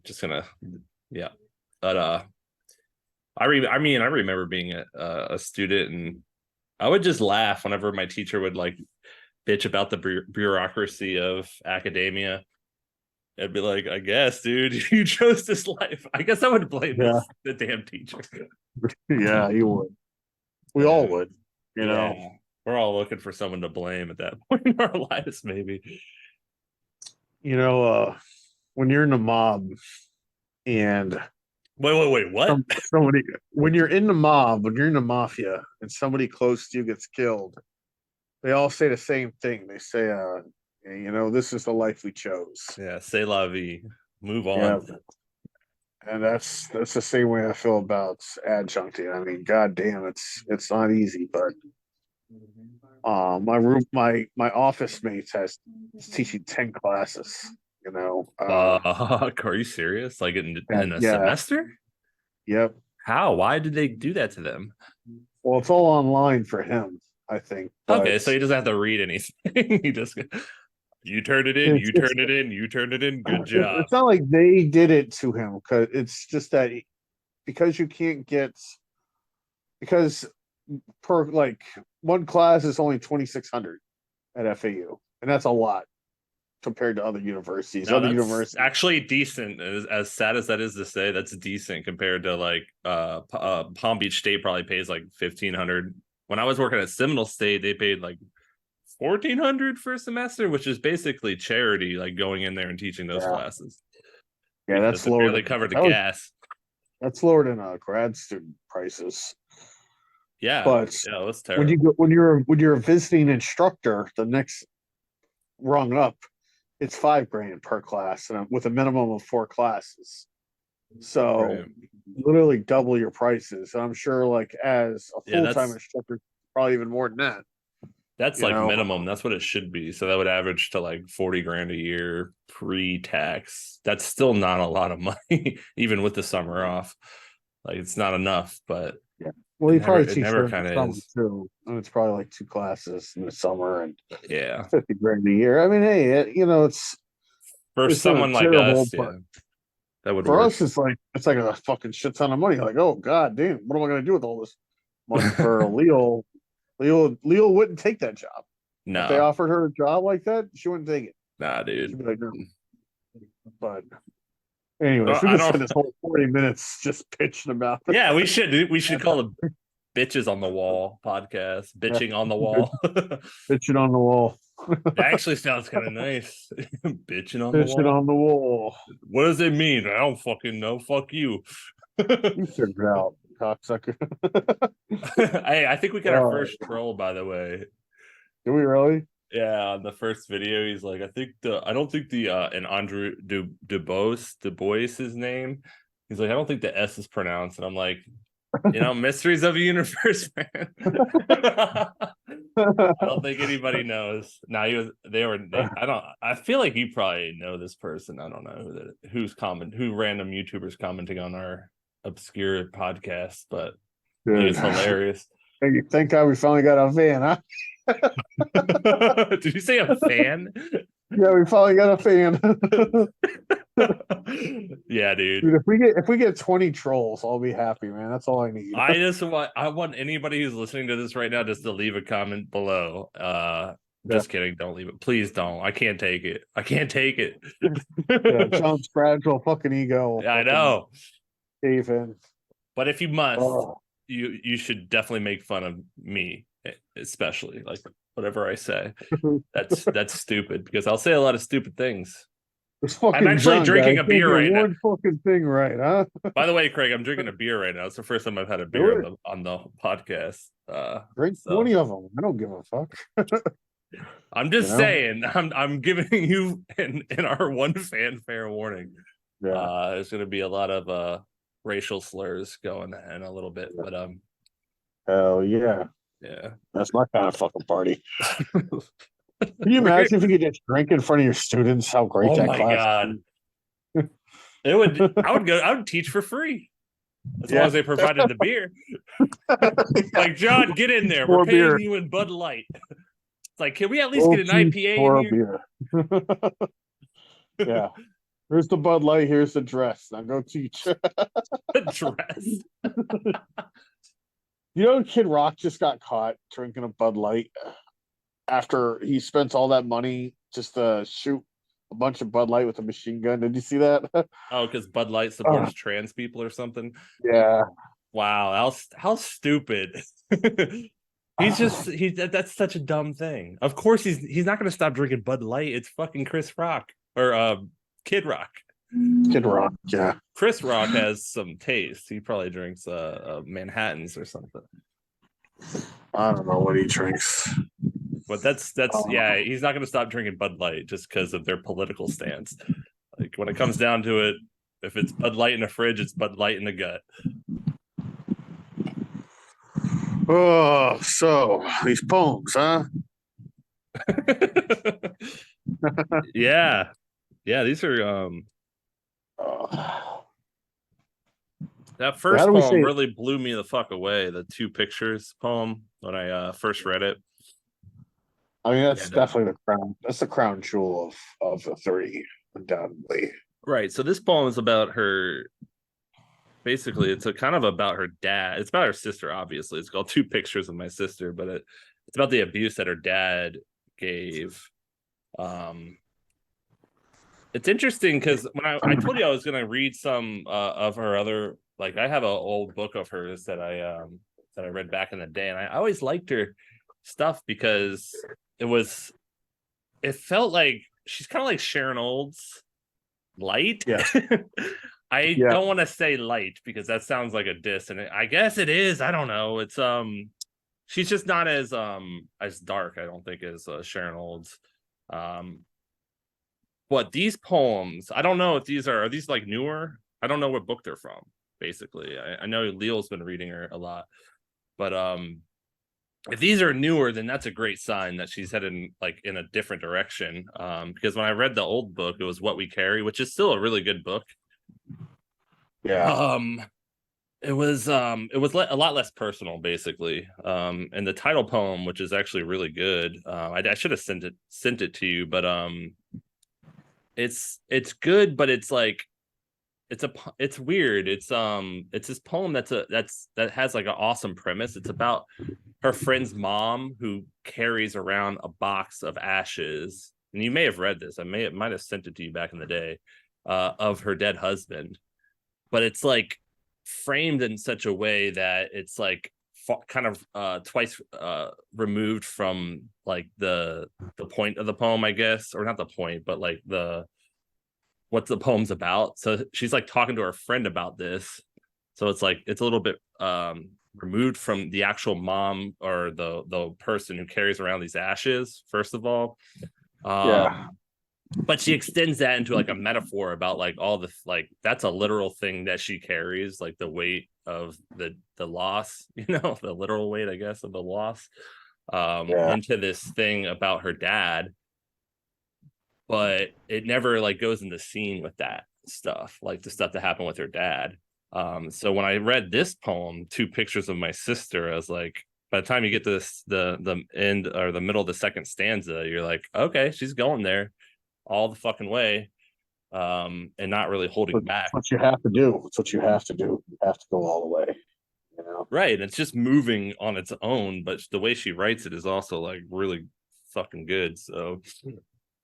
just gonna, yeah. But I remember being a student, and I would just laugh whenever my teacher would like bitch about the bureaucracy of academia. I'd be like, I guess, dude, you chose this life. I guess I would blame Yeah. the damn teacher. Yeah, you would. We all would, you know. Yeah. We're all looking for someone to blame at that point in our lives, maybe. You know, when you're in the mob and Wait, what? somebody when you're in the mob, when you're in the mafia and somebody close to you gets killed, they all say the same thing. They say, you know, this is the life we chose. Yeah, c'est la vie. Move Yeah. on. And that's the same way I feel about adjuncting. I mean, goddamn, it's not easy, but my office mates is teaching 10 classes, you know. Are you serious? Like in a Yeah, semester? yep. How? Why did they do that to them? Well, it's all online for him, I think. Okay, But so he doesn't have to read anything. He just you turn it in, it's you turn it in, you turn it in. Good job. it's not like they did it to him, because it's just that because you can't get because per like one class is only 2,600 at FAU, and that's a lot compared to other universities. No, Other that's universities, actually decent. As sad as that is to say, that's decent compared to like Palm Beach State probably pays like 1,500. When I was working at Seminole State, they paid like 1,400 for a semester, which is basically charity, like going in there and teaching those yeah, classes yeah, because it barely covered the gas. that's lower than grad student prices. Yeah, But yeah, that's when terrible. when you're a visiting instructor, the next rung up, it's $5,000 per class, and with a minimum of 4 classes. So Right. literally double your prices. And I'm sure, like, as a Yeah, full-time instructor, probably even more than that. that's You like know, minimum. That's what it should be. So that would average to like 40 grand a year pre-tax. That's still not a lot of money, even with the summer off. Like it's not enough, but yeah. Well, you probably it teach never her in the kind of summer is. too, and it's probably like 2 classes in the summer and Yeah. 50 grand a year. I mean, hey, you know, For it's not someone like terrible, us, but yeah, that would for work. us, it's like a fucking shit ton of money. Like, oh god damn, what am I gonna do with all this money? For Leo, Leo wouldn't take that job. If they No, offered her a job like that, she wouldn't take it. nah, She'd dude. be like, no. But anyways, Well, we I just don't. spent this whole 40 minutes just pitching about it. Yeah, we should. We should call it "Bitches on the Wall" podcast. Yeah. Bitching on the wall. Pitching on the wall. That actually sounds kind of nice. Bitching on the Pitching wall. on the wall. What does it mean? I don't fucking know. Fuck you. You figured it out, cocksucker. Hey, I think we got our Oh, first troll, by the way. do we really? Yeah, on the first video, he's like, I don't think the and Andre Du Bois his name. He's like, I don't think the S is pronounced, and I'm like, mysteries of the universe, man. I don't think anybody knows. Now I feel like you probably know this person. I don't know who random YouTubers commenting on our obscure podcast, but I think it's hilarious. Hey, thank God we finally got a fan, huh? Did you say a fan? Yeah, we finally got a fan. Yeah, dude. Dude, if we get 20 trolls, I'll be happy, man. That's all I need. I want anybody who's listening to this right now just to leave a comment below. Just kidding, don't leave it. Please don't. I can't take it. I can't take it. Yeah, John's fragile fucking ego. I know. Cave in. But if you must, you should definitely make fun of me, especially like whatever I say. That's stupid because I'll say a lot of stupid things. I'm actually drinking a beer right now. One fucking thing right, huh? By the way, Craig, I'm drinking a beer right now. It's the first time I've had a beer on the podcast. Drink 20 of them. I don't give a fuck. I'm just saying. I'm giving you in our one fan fair warning. Yeah. There's going to be a lot of racial slurs going in a little bit, but hell yeah. Yeah. That's my kind of fucking party. Can you imagine if you could just drink in front of your students? How great that class! Oh my god! I would teach for free as long as they provided the beer. Like, John, get in there. We're paying you in Bud Light. It's like, can we at least get an IPA in here? Beer. Yeah. Here's the Bud Light. Here's the dress. Now go teach. Dress. You know, Kid Rock just got caught drinking a Bud Light after he spent all that money just to shoot a bunch of Bud Light with a machine gun. Did you see that? Oh, because Bud Light supports trans people or something. Yeah. Wow, how stupid. That's such a dumb thing. Of course he's not gonna stop drinking Bud Light. It's fucking Chris Rock or Kid Rock. Kid Rock, yeah. Chris Rock has some taste. He probably drinks Manhattans or something. I don't know what he drinks. But that's yeah, he's not gonna stop drinking Bud Light just because of their political stance. Like when it comes down to it, if it's Bud Light in the fridge, it's Bud Light in the gut. Oh, so these poems, huh? Yeah. These are that first poem really blew me the fuck away. The two pictures poem when I first read it. I mean, that's definitely the crown. That's the crown jewel of the three, undoubtedly. Right. So this poem is about her. Basically, it's kind of about her dad. It's about her sister, obviously. It's called Two Pictures of My Sister, but it's about the abuse that her dad gave. It's interesting because when I told you I was going to read some of her other, like I have an old book of hers that I read back in the day, and I always liked her stuff because it felt like she's kind of like Sharon Olds light. Yeah. I don't want to say light because that sounds like a diss, and I guess it is. I don't know. It's she's just not as dark, I don't think, as Sharon Olds. But these poems, I don't know if are these like newer? I don't know what book they're from, basically. I know Leo's been reading her a lot, but if these are newer, then that's a great sign that she's headed like in a different direction. Because when I read the old book, it was What We Carry, which is still a really good book. Yeah. It was a lot less personal, basically. And the title poem, which is actually really good. I should have sent it to you, but it's good, but it's like it's weird. It's this poem that has like an awesome premise. It's about her friend's mom who carries around a box of ashes, and you may have read this. Might have sent it to you back in the day, of her dead husband, but it's like framed in such a way that it's like kind of twice removed from like the point of the poem, I guess, or not the point, but like what the poem's about. So she's like talking to her friend about this, so it's like it's a little bit removed from the actual mom or the person who carries around these ashes, first of all. But she extends that into like a metaphor about like all the like that's a literal thing that she carries, like the weight of the loss, the literal weight, I guess, of the loss, into this thing about her dad. But it never like goes in the scene with that stuff, like the stuff that happened with her dad. So when I read this poem, Two Pictures of My Sister, I was like, by the time you get to the end or the middle of the second stanza, you're like, okay, she's going there all the fucking way, and not really holding back. What you have to do. It's what you have to do. You have to go all the way. Right. It's just moving on its own, but the way she writes it is also like really fucking good. So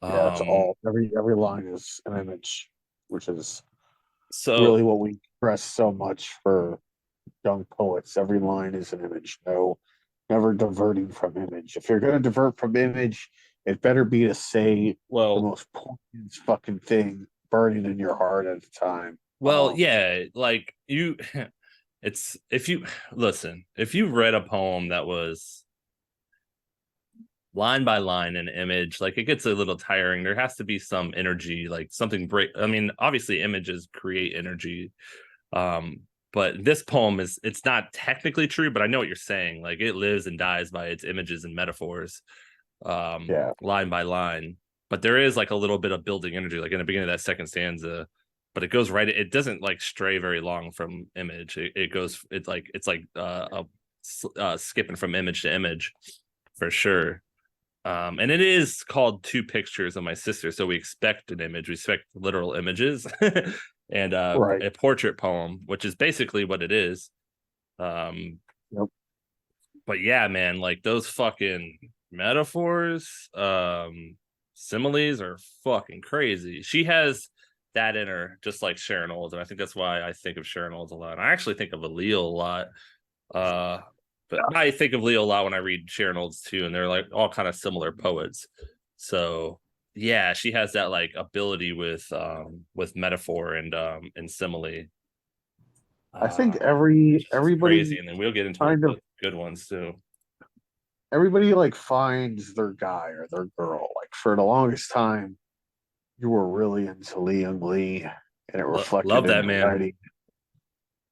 yeah, it's all every line is an image, which is really what we stress so much for young poets. Every line is an image. No, never diverting from image. If you're going to divert from image, it better be to say the most poignant fucking thing burning in your heart at the time. Yeah, like if you read a poem that was line by line an image, like it gets a little tiring. There has to be some energy, like something break. I mean, obviously images create energy. But this poem it's not technically true, but I know what you're saying. Like it lives and dies by its images and metaphors, line by line. But there is like a little bit of building energy, like in the beginning of that second stanza. But it goes right. It doesn't like stray very long from image. It's like skipping from image to image, for sure. And it is called Two Pictures of My Sister, so we expect an image, we expect literal images, and Right. a portrait poem, which is basically what it is. Um, Yep. but yeah, man, like those fucking metaphors, similes are fucking crazy. She has that in her, just like Sharon Olds, and I think that's why I think of Sharon Olds a lot. I actually think of Aaliyah a lot. Uh, but I think of Leo a lot when I read Sharon Olds too, and they're like all kind of similar poets. So yeah, she has that like ability with metaphor and simile. I think It's crazy, everybody and then we'll get into kind of the good ones too. everybody like finds their guy or their girl. Like for the longest time, you were really into Lee Young Lee, and it reflected Love in that your man. writing.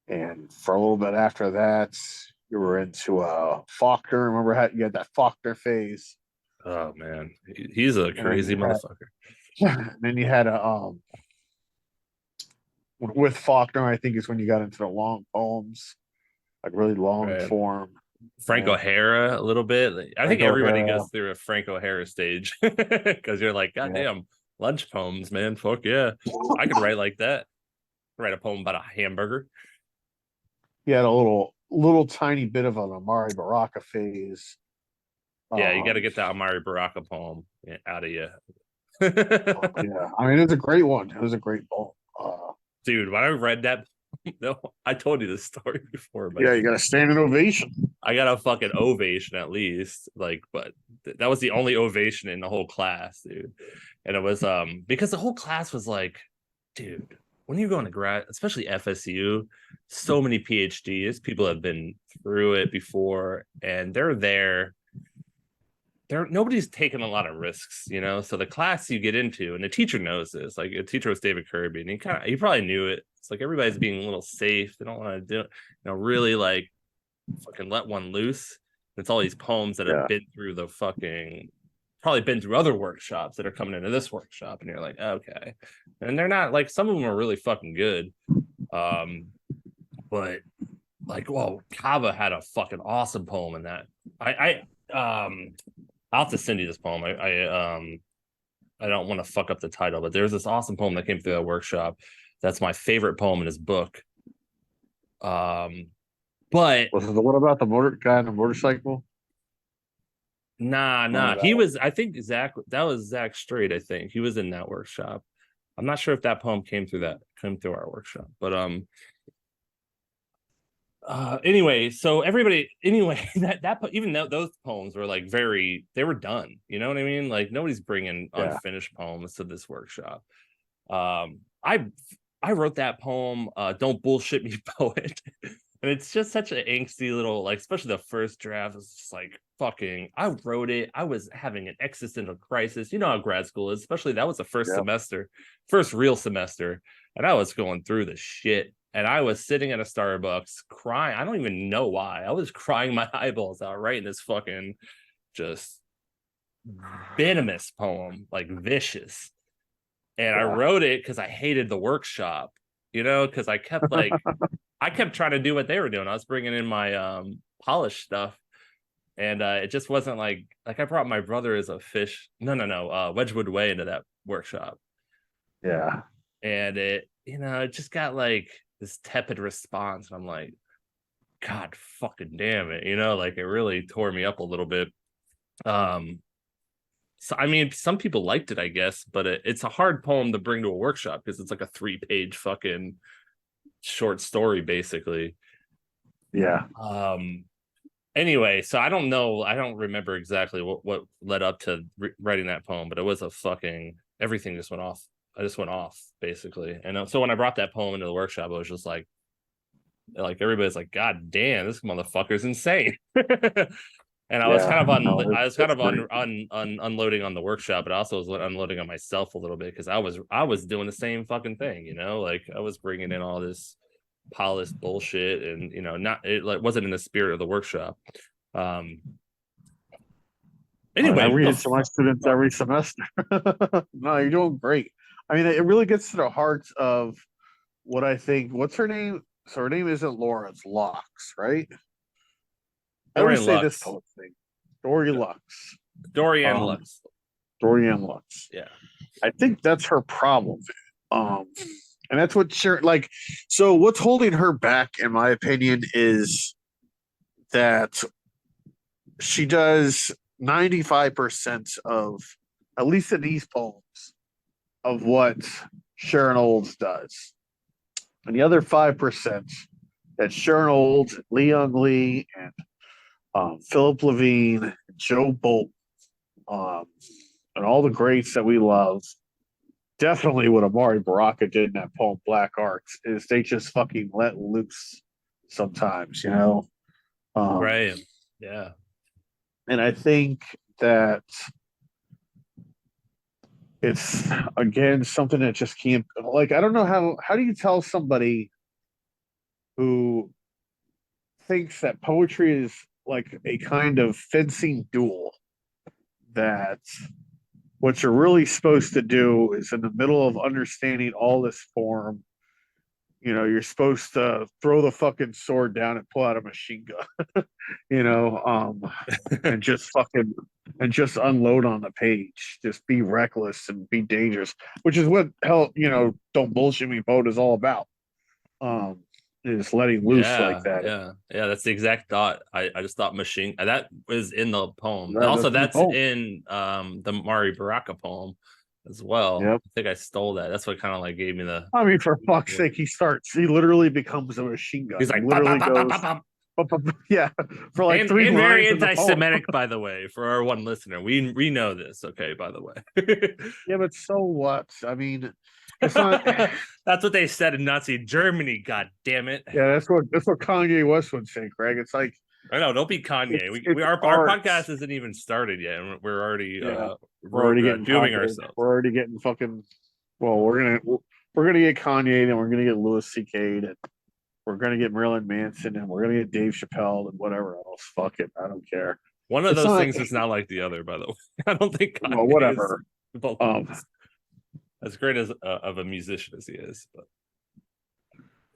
And for a little bit after that, you were into Faulkner. Remember how you had that Faulkner phase, Oh man, he's a and then crazy motherfucker. and then you had a with Faulkner. I think is when you got into the long poems, like really long Right. form. Frank And O'Hara a little bit. I think Frank everybody O'Hara, goes through a Frank O'Hara stage because you're like, God yeah, damn, lunch poems, man. Fuck yeah. I could write like that. Write a poem about a hamburger. he had a little tiny bit of an Amari Baraka phase. Yeah, you got to Um, get that Amari Baraka poem out of you. yeah, I mean it's a great one. It was a great poem. Dude, when I read that, no, I told you this story before, but Yeah, you got a standing ovation. I got a fucking ovation at least. Like, but that was the only ovation in the whole class, dude. And it was because the whole class was like, dude, when you go into grad, especially FSU, so many PhDs, people have been through it before, and they're there. Nobody's taking a lot of risks, you know. So the class you get into, and the teacher knows this. Like a teacher was David Kirby, and he probably knew it. It's like everybody's being a little safe. They don't want to do, really like fucking let one loose. It's all these poems that have Yeah, been through the fucking probably been through other workshops that are coming into this workshop, and you're like, okay. And they're not like some of them are really fucking good. But like, well, Kava had a fucking awesome poem in that. I'll have to send you this poem. I don't want to fuck up the title, but there's this awesome poem that came through that workshop. That's my favorite poem in his book. But was it the one about the motor guy on the motorcycle? nah. Remember that one? I think Zach, that was Zach Strait, I think. He was in that workshop. I'm not sure if that poem came through our workshop, but anyway, so everybody anyway that even though those poems were like they were done, you know what I mean? Like nobody's bringing Yeah, unfinished poems to this workshop. I wrote that poem, Don't Bullshit Me Poet. And it's just such an angsty little, like, especially the first draft is just like fucking. I wrote it. I was having an existential crisis. You know how grad school is, especially that was the first yeah, semester, first real semester. And I was going through the shit. And I was sitting at a Starbucks crying. I don't even know why. I was crying my eyeballs out writing this fucking just venomous poem, like vicious. And I yeah, wrote it because I hated the workshop, because I kept trying to do what they were doing. I was bringing in my polished stuff, and it just wasn't like I brought my brother as a fish. No, Wedgwood Way into that workshop, yeah. and it just got like this tepid response. And I'm like, God fucking damn it, like it really tore me up a little bit. Um, so I mean, some people liked it, I guess, but it's a hard poem to bring to a workshop because it's like a 3-page fucking short story, basically. Yeah. Anyway, so I don't know, I don't remember exactly what led up to writing that poem, but it was a fucking everything just went off. I just went off basically. And so when I brought that poem into the workshop, I was just like everybody's like, God damn, this motherfucker's insane. And I was Yeah. kind of No, it's great. unloading on the workshop, but I also was unloading on myself a little bit because I was doing the same fucking thing, like I was bringing in all this polished bullshit, and not it like wasn't in the spirit of the workshop. Um. I mean, I Anyway, read it to my students every semester. No, you're doing great. I mean, it really gets to the heart of what I think. What's her name? So her name isn't Laura, it's Lux, right? I always Dorianne say this Laux. poet thing. Dory Lux. Dorianne Um, Lux. Dorianne Laux. Yeah. I think that's her problem. Um, and that's what like. So what's holding her back, in my opinion, is that she does 95% of, at least in these poems, of what Sharon Olds does. And the other 5% that Sharon Olds, Leon Lee, and Philip Levine, Joe Bolt, um, and all the greats that we love, definitely what Amari Baraka did in that poem Black Arts is they just fucking let loose sometimes, you know? Um, Right. Yeah. and I think that it's again something that just can't, like, I don't know how do you tell somebody who thinks that poetry is like a kind of fencing duel, that what you're really supposed to do is in the middle of understanding all this form, you're supposed to throw the fucking sword down and pull out a machine gun, you know, and just fucking and just unload on the page. Just be reckless and be dangerous, which is what hell, don't bullshit me boat is all about. Um, is letting loose like Yeah, that. yeah, yeah. That's the exact thought. I just thought machine that was in the poem. And also That's the that's poem. in the Mari Baraka poem as well. Yep. I think I stole that. That's what kind of like gave me the I mean, for fuck's sake, he literally becomes a machine gun. he's He like "Bop, bop, literally bop, bop, goes, bop, bop." yeah, for like three And lines very in the poem. anti-Semitic, by the way, for our one listener. We know this, okay, by the way. Yeah, but so what? I mean, it's not. That's what they said in Nazi Germany, god damn it. Yeah, that's what Kanye West would say, Craig. It's like I know, don't be Kanye. it's Our art. podcast isn't even started yet, and we're already Yeah, we're already getting doing Kanye. ourselves. We're already getting fucking. Well, we're gonna get Kanye, and we're gonna get Louis C.K. and we're gonna get Marilyn Manson, and we're gonna get Dave Chappelle, and whatever else. Fuck it, I don't care. One of It's those not. things is not like the other, by the way. I don't think Well, Kanye is whatever. both Um, as great as of a musician as he is. But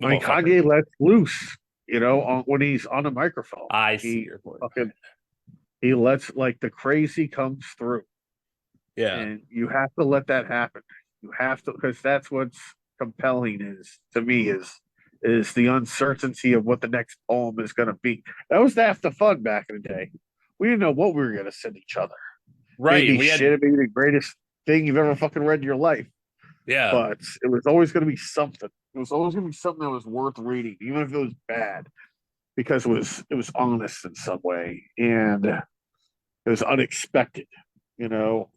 I mean, motherfucker, Kanye lets loose, when he's on a microphone. I see He your point. fucking he lets like the crazy comes through, Yeah, and you have to let that happen. You have to, because that's what's compelling is to me is the uncertainty of what the next poem is going to be. That was half the fun back in the day. We didn't know what we were going to send each other. right. Maybe We shit, had it may be the greatest thing you've ever fucking read in your life, yeah. but it was always going to be something. It was always going to be something that was worth reading, even if it was bad, because it was honest in some way, and it was unexpected. You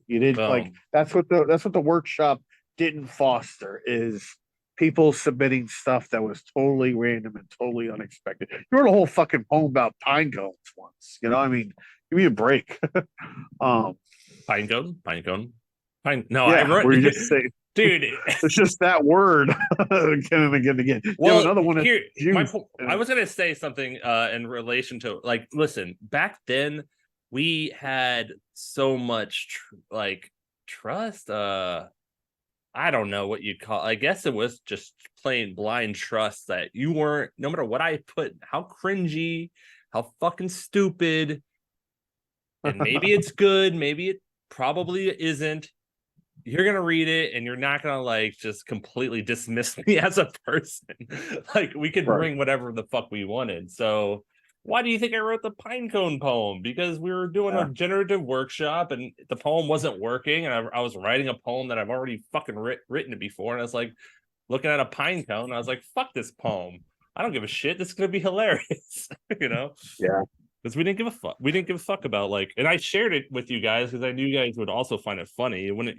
didn't like Well, that's what the workshop didn't foster is people submitting stuff that was totally random and totally unexpected. You wrote a whole fucking poem about pine cones once. I mean, give me a break. um, pine cone, pine cone, pine. No, I yeah, wrote, where you just say dude. it's just that word again and again and again. You have Well, another one that's here juice. I was gonna say something in relation to like, listen, back then we had so much trust. I don't know what you'd call. I guess it was just plain blind trust that you weren't. No matter what I put, how cringy, how fucking stupid, and maybe it's good, maybe it probably isn't. You're gonna read it and you're not gonna like just completely dismiss me as a person. Like we could Right. bring whatever the fuck we wanted. So why do you think I wrote the pinecone poem? Because we were doing Yeah. a generative workshop and the poem wasn't working, and I was writing a poem that I've already fucking written it before, and I was like looking at a pine cone, and I was like, "Fuck this poem! I don't give a shit. This is gonna be hilarious," you know? Yeah. Because we didn't give a fuck. We didn't give a fuck about like, and I shared it with you guys because I knew you guys would also find it funny. You wouldn't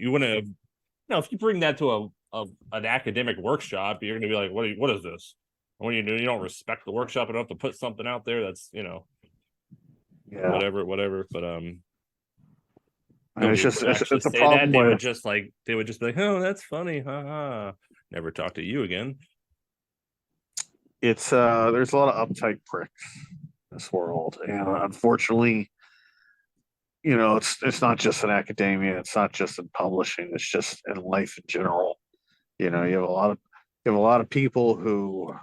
have, if you bring that to an academic workshop, you're gonna be like, what is this? What do you do? You don't respect the workshop enough to put something out there that's Yeah. whatever. But And nobody would actually it's a say that. problem with They would just be like, oh, that's funny, haha. Never talk to you again. it's there's a lot of uptight pricks in this world, and unfortunately, it's not just in academia, it's not just in publishing, it's just in life in general. You have a lot of people who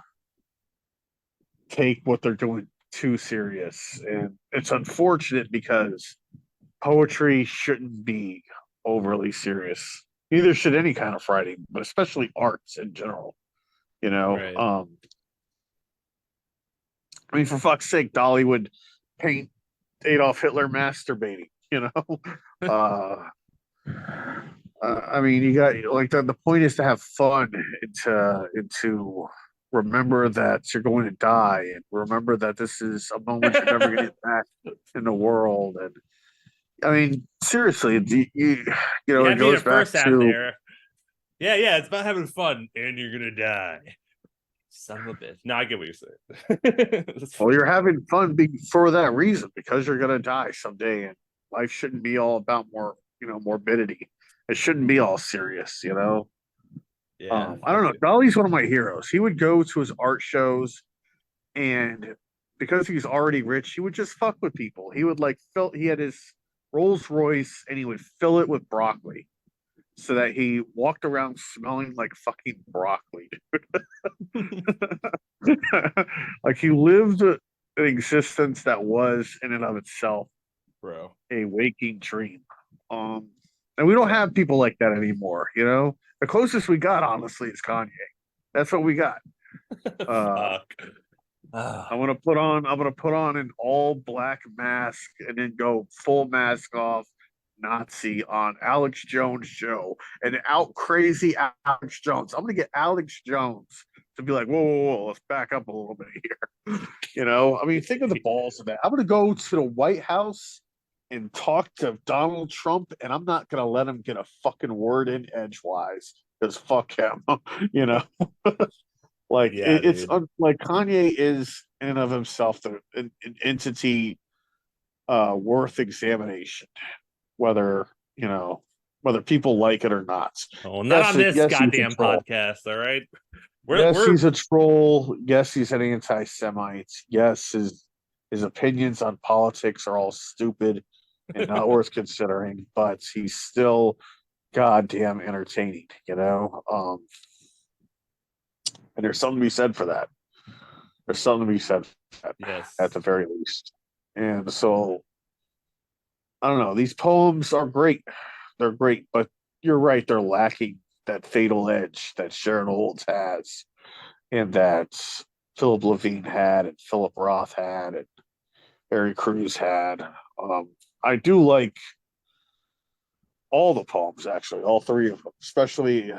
take what they're doing too serious, and it's unfortunate because poetry shouldn't be overly serious. Neither should any kind of writing, but especially arts in general. You know, Right. I mean, for fuck's sake, Dolly would paint Adolf Hitler masturbating. You know, uh, I mean, you got like the point is to have fun and to remember that you're going to die and remember that this is a moment you're never going to get back in the world. And I mean, seriously, you know, You it had me the goes back first half to there. Yeah, it's about having fun, and you're gonna die. Son of a bitch. No, I get what you're saying. well, you're having fun for that reason because you're going to die someday, and life shouldn't be all about morbidity. It shouldn't be all serious, you know. Yeah, I don't know. Dolly's one of my heroes. He would go to his art shows, and because he's already rich, he would just fuck with people. He would like fill. He had his Rolls Royce, and he would fill it with broccoli, so that he walked around smelling like fucking broccoli. Like he lived an existence that was in and of itself bro. a waking dream. And we don't have people like that anymore. You know, the closest we got, honestly, is Kanye. That's what we got. Fuck. I'm gonna put on an all black mask and then go full mask off Nazi on Alex Jones show and out crazy Alex Jones. I'm gonna get Alex Jones to be like, whoa, let's back up a little bit here. You know, I mean, think of the balls of that. I'm gonna go to the White House and talk to Donald Trump, and I'm not gonna let him get a fucking word in edgewise because fuck him. You know. Like Yeah, it's dude. like Kanye is in and of himself an entity worth examination, whether whether people like it or not. Oh, not on this Yes, he's a goddamn troll. podcast. All right, Yes, we're he's a troll. Yes, he's an anti-Semite. Yes, his opinions on politics are all stupid and not worth considering, but he's still goddamn entertaining, you know. And there's something to be said for that. There's something to be said for that, at yes. the very least. And so I don't know. These poems are great. They're great, but you're right. They're lacking that fatal edge that Sharon Olds has, and that Philip Levine had, and Philip Roth had, and Harry Crews had. I do like all the poems, actually, all three of them, especially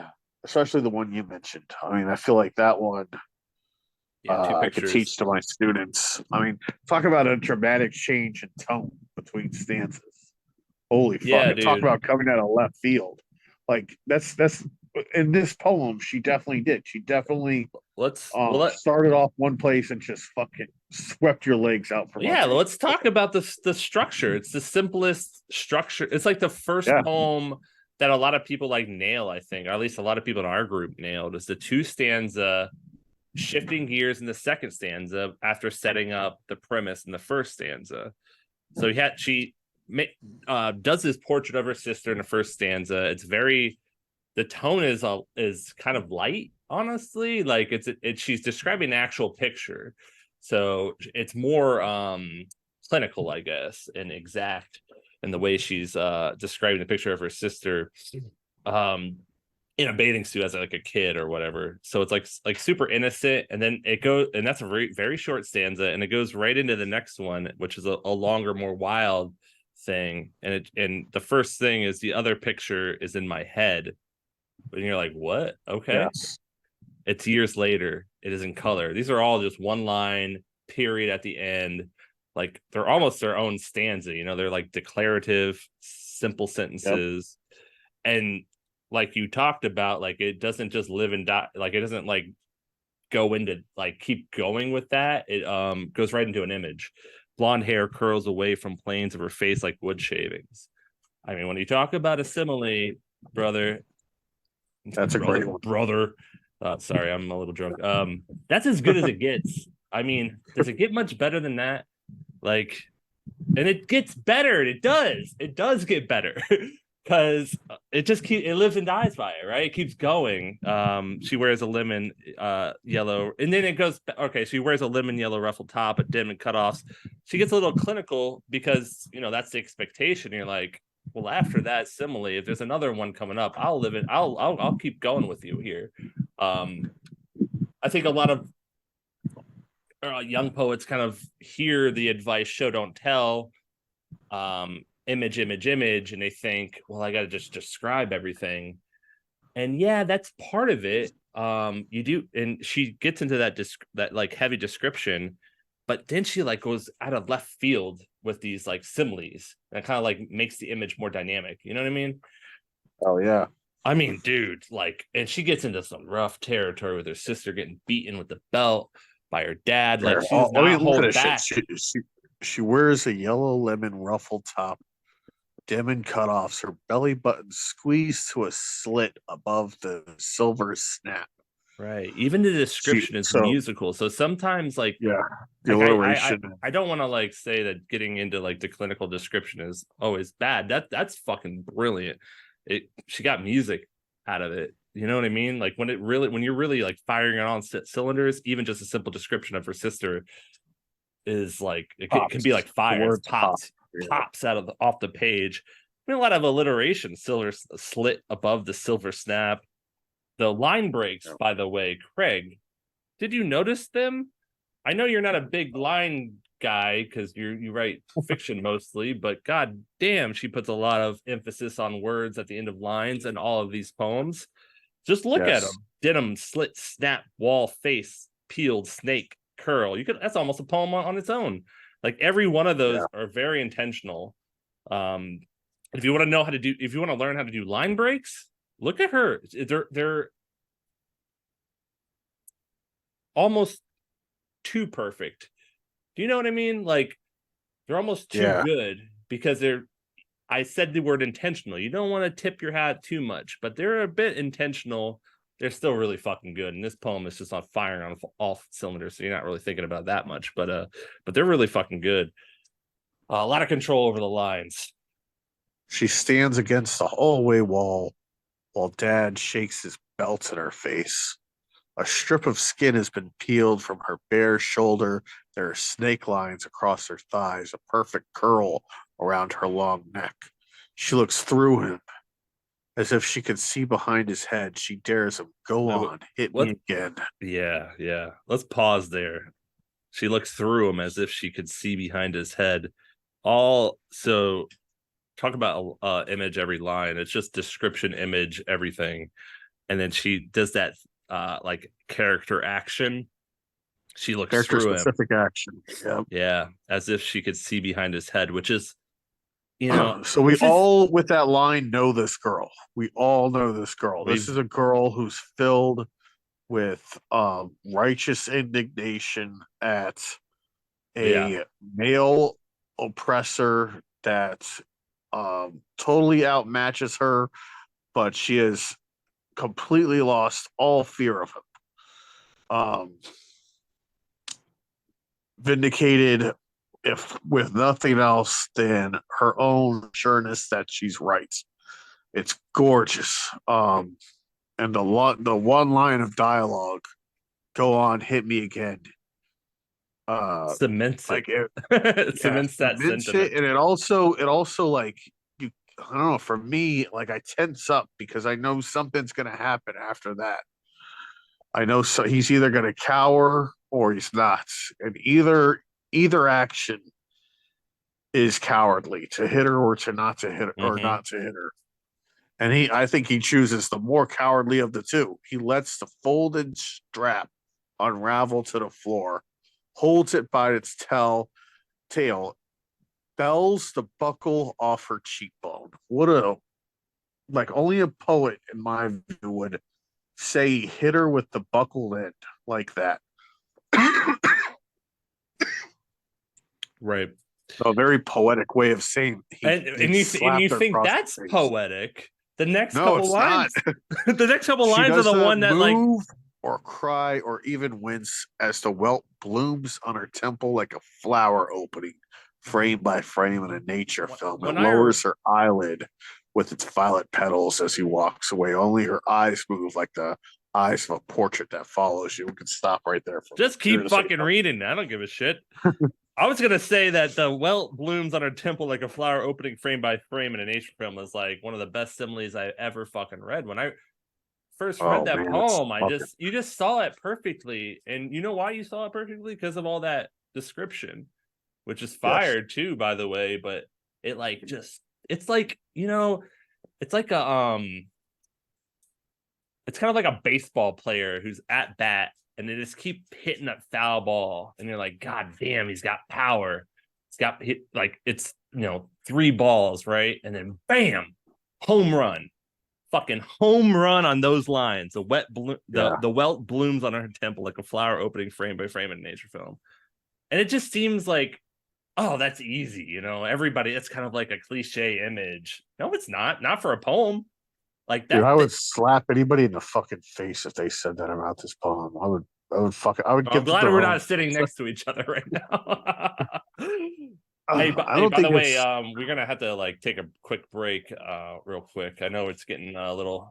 the one you mentioned. I mean, I feel like that one Yeah, two I could pictures. teach to my students. I mean, talk about a dramatic change in tone between stanzas. Holy fuck! Yeah, And talk dude. about coming out of left field. Like that's in this poem, she definitely did. She definitely Let started off one place and just fucking swept your legs out from yeah, underneath. let's talk about the structure. It's the simplest structure. It's like the first Yeah, poem that a lot of people like nail, I think, or at least a lot of people in our group nailed, is the two stanza shifting gears in the second stanza after setting up the premise in the first stanza. So she does this portrait of her sister in the first stanza. It's very the tone is kind of light, honestly. Like she's describing an actual picture, so it's more clinical, I guess, and exact in the way she's describing the picture of her sister um in a bathing suit as like a kid or whatever. So it's like super innocent, and then it goes, and that's a very very short stanza, and it goes right into the next one, which is a longer, more wild thing. And the first thing is the other picture is in my head, and you're like, what? Okay. yes, It's years later. It is in color. These are all just one line, period at the end. Like they're almost their own stanza, they're like declarative, simple yep, sentences. And like you talked about, like it doesn't just live and die, like it doesn't like go into like keep going with that. It goes right into an image. Blonde hair curls away from planes of her face like wood shavings. I mean, when you talk about a simile, brother, that's a great one. brother. Sorry, I'm a little drunk. That's as good as it gets. I mean, does it get much better than that? Like, and it gets better. It does get better. because it lives and dies by it, right? It keeps going. She wears a lemon yellow, and then it goes okay. She wears a lemon yellow ruffled top, a dim and cutoffs. She gets a little clinical because that's the expectation. You're like, well, after that simile, if there's another one coming up, I'll live it. I'll keep going with you here. I think a lot of young poets kind of hear the advice show don't tell, image, and they think, well, I got to just describe everything. And yeah, that's part of it. You do, and she gets into that like heavy description, but then she like goes out of left field with these like similes and kind of like makes the image more dynamic. You know what I mean? Oh yeah. I mean, dude, like, and she gets into some rough territory with her sister getting beaten with the belt by her dad. Like, she does I mean, not look at hold this shit. back. She wears a yellow lemon ruffled top, dim and cutoffs. Her belly button squeezed to a slit above the silver snap. Right. Even the description is So musical. So sometimes yeah, the like alliteration. I don't want to like say that getting into like the clinical description is always bad. That's fucking brilliant. She got music out of it. You know what I mean? Like when you're really like firing it on cylinders, even just a simple description of her sister is like it can be like The fire. word Pops out of off the page. I mean, a lot of alliteration. Silver slit above the silver snap. The line breaks, by the way, Craig. Did you notice them? I know you're not a big line guy because you write fiction mostly, but god damn, she puts a lot of emphasis on words at the end of lines and all of these poems. Just look at them. Denim, slit, snap, wall, face, peeled, snake, curl. That's almost a poem on its own. Like every one of those are very intentional. Um, if you want to learn how to do line breaks, look at her. They're almost too perfect. Do you know what I mean? Like they're almost too good because I said the word intentional. You don't want to tip your hat too much, but they're a bit intentional. They're still really fucking good. And this poem is just on firing on all cylinders, so you're not really thinking about that much. But they're really fucking good. A lot of control over the lines. She stands against the hallway wall while Dad shakes his belt in her face. A strip of skin has been peeled from her bare shoulder. There are snake lines across her thighs, a perfect curl around her long neck. She looks through him as if she could see behind his head. She dares him. Go on, hit me again. Yeah. Let's pause there. She looks through him as if she could see behind his head. So talk about image every line. It's just description, image, everything. And then she does that like character action. She looks Character through him. Specific action. Yeah, as if she could see behind his head, which is so we all with that line know this girl. We all know this girl. This is a girl who's filled with righteous indignation at a male oppressor that totally outmatches her, but she has completely lost all fear of him. Vindicated, if with nothing else, than her own sureness that she's right. It's gorgeous. And the one line of dialogue, "Go on, hit me again." Cements like it. Cements that sentiment. And it also like you. I don't know. For me, like I tense up because I know something's gonna happen after that. I know so he's either gonna cower or he's not, and either action is cowardly, to hit her or to not to hit her, or not to hit her. And I think he chooses the more cowardly of the two. He lets the folded strap unravel to the floor, holds it by its tail, bells the buckle off her cheekbone. Like only a poet, in my view, would say he hit her with the buckled end like that. Right. A very poetic way of saying and you think that's poetic. The next couple lines, the next couple lines are the one that like or cry or even wince as the welt blooms on her temple like a flower opening, frame by frame in a nature film. It lowers her eyelid, with its violet petals as he walks away. Only her eyes move like the eyes of a portrait that follows you. We could stop right there. Just keep fucking reading. I don't give a shit. I was gonna say that the welt blooms on her temple like a flower opening frame by frame in a nature film is like one of the best similes I ever fucking read. When I first read that poem, you just saw it perfectly. And you know why you saw it perfectly? Because of all that description, which is fire too, by the way. But it like just it's like, it's like it's kind of like a baseball player who's at bat and they just keep hitting that foul ball, and you're like, God damn, he's got power. It's got hit like it's 3 balls, right? And then bam, home run. Fucking home run on those lines. The welt blooms on her temple like a flower opening frame by frame in a nature film. And it just seems like, oh, that's easy, everybody, it's kind of like a cliche image. No, it's not for a poem. Like that. Dude, I would slap anybody in the fucking face if they said that about this poem. I would I'm glad we're not sitting next to each other right now. Hey, by the way, we're gonna have to like take a quick break, real quick. I know it's getting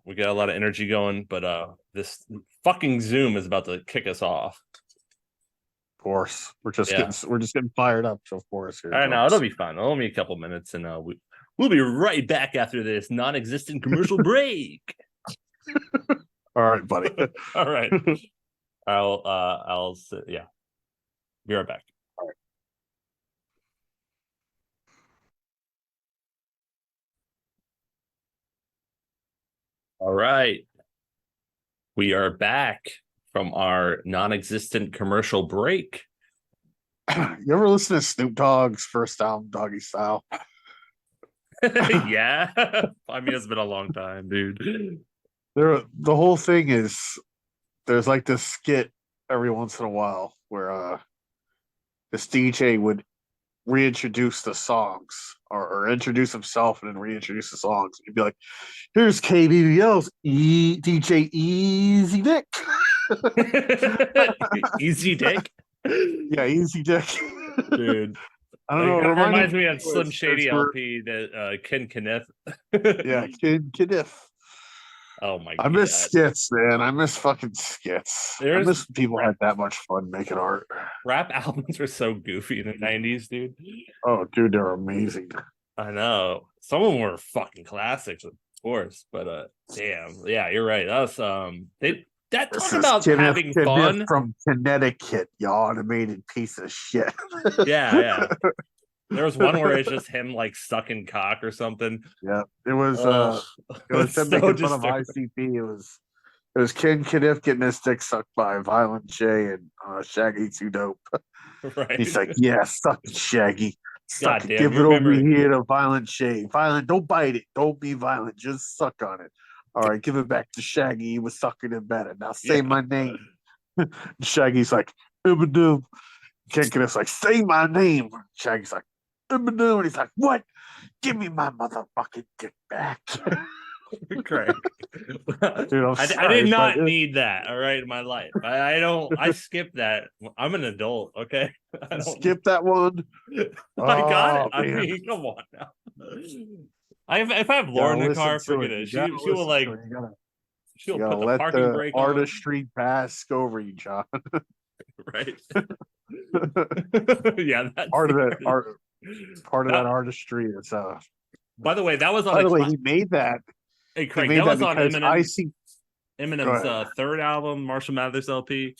we got a lot of energy going, but this fucking Zoom is about to kick us off. Of course, we're just getting fired up. So of course, all right, now it'll be fun. It'll be a couple minutes, and we'll be right back after this non-existent commercial break. All right, buddy. All right. I'll sit. Yeah. Be right back. All right. We are back from our non-existent commercial break. You ever listen to Snoop Dogg's first album, Doggy Style? Yeah. I mean, it's been a long time, dude. The whole thing is there's like this skit every once in a while where this DJ would reintroduce the songs or introduce himself and then reintroduce the songs. He'd be like, here's KBBL's DJ Easy Dick. Easy Dick? Yeah, Easy Dick. Dude. I don't know. It reminds me of Slim Shady LP that Ken Kenneth. Yeah, Ken Kenneth. Oh my god. I miss skits, man. I miss fucking skits. I miss people had that much fun making art. Rap albums were so goofy in the 90s, dude. Oh, dude, they're amazing. I know. Some of them were fucking classics, of course, but damn. Yeah, you're right. That was talk about having fun from Connecticut, you automated piece of shit. Yeah. There was one where it's just him like sucking cock or something. Yeah, it was him so making fun of ICP. It was Ken Kniff getting his dick sucked by Violent J and Shaggy Too Dope. Right. He's like, yeah, suck it, Shaggy. Suck it. Damn, give it over here to Violent J. Violent, don't bite it. Don't be violent. Just suck on it. All right, give it back to Shaggy. He was sucking it better. Now say my name. Shaggy's like, Eminem. Ken Kniff's like, say my name. Shaggy's like, Eminem. And he's like, what? Give me my motherfucking dick back. Craig. Dude, I did not need that, all right, in my life. I skipped that. I'm an adult, okay? I skip that one. I got it. Man. I mean, come on now. If I have Laura in the car, forget it. She will like she'll put the parking brake on. Artistry pass over you, John. Right. Yeah, that's part of that artistry is by the way, that was on by the way, he made that. Hey Craig, that was on Eminem's third album, Marshall Mathers LP.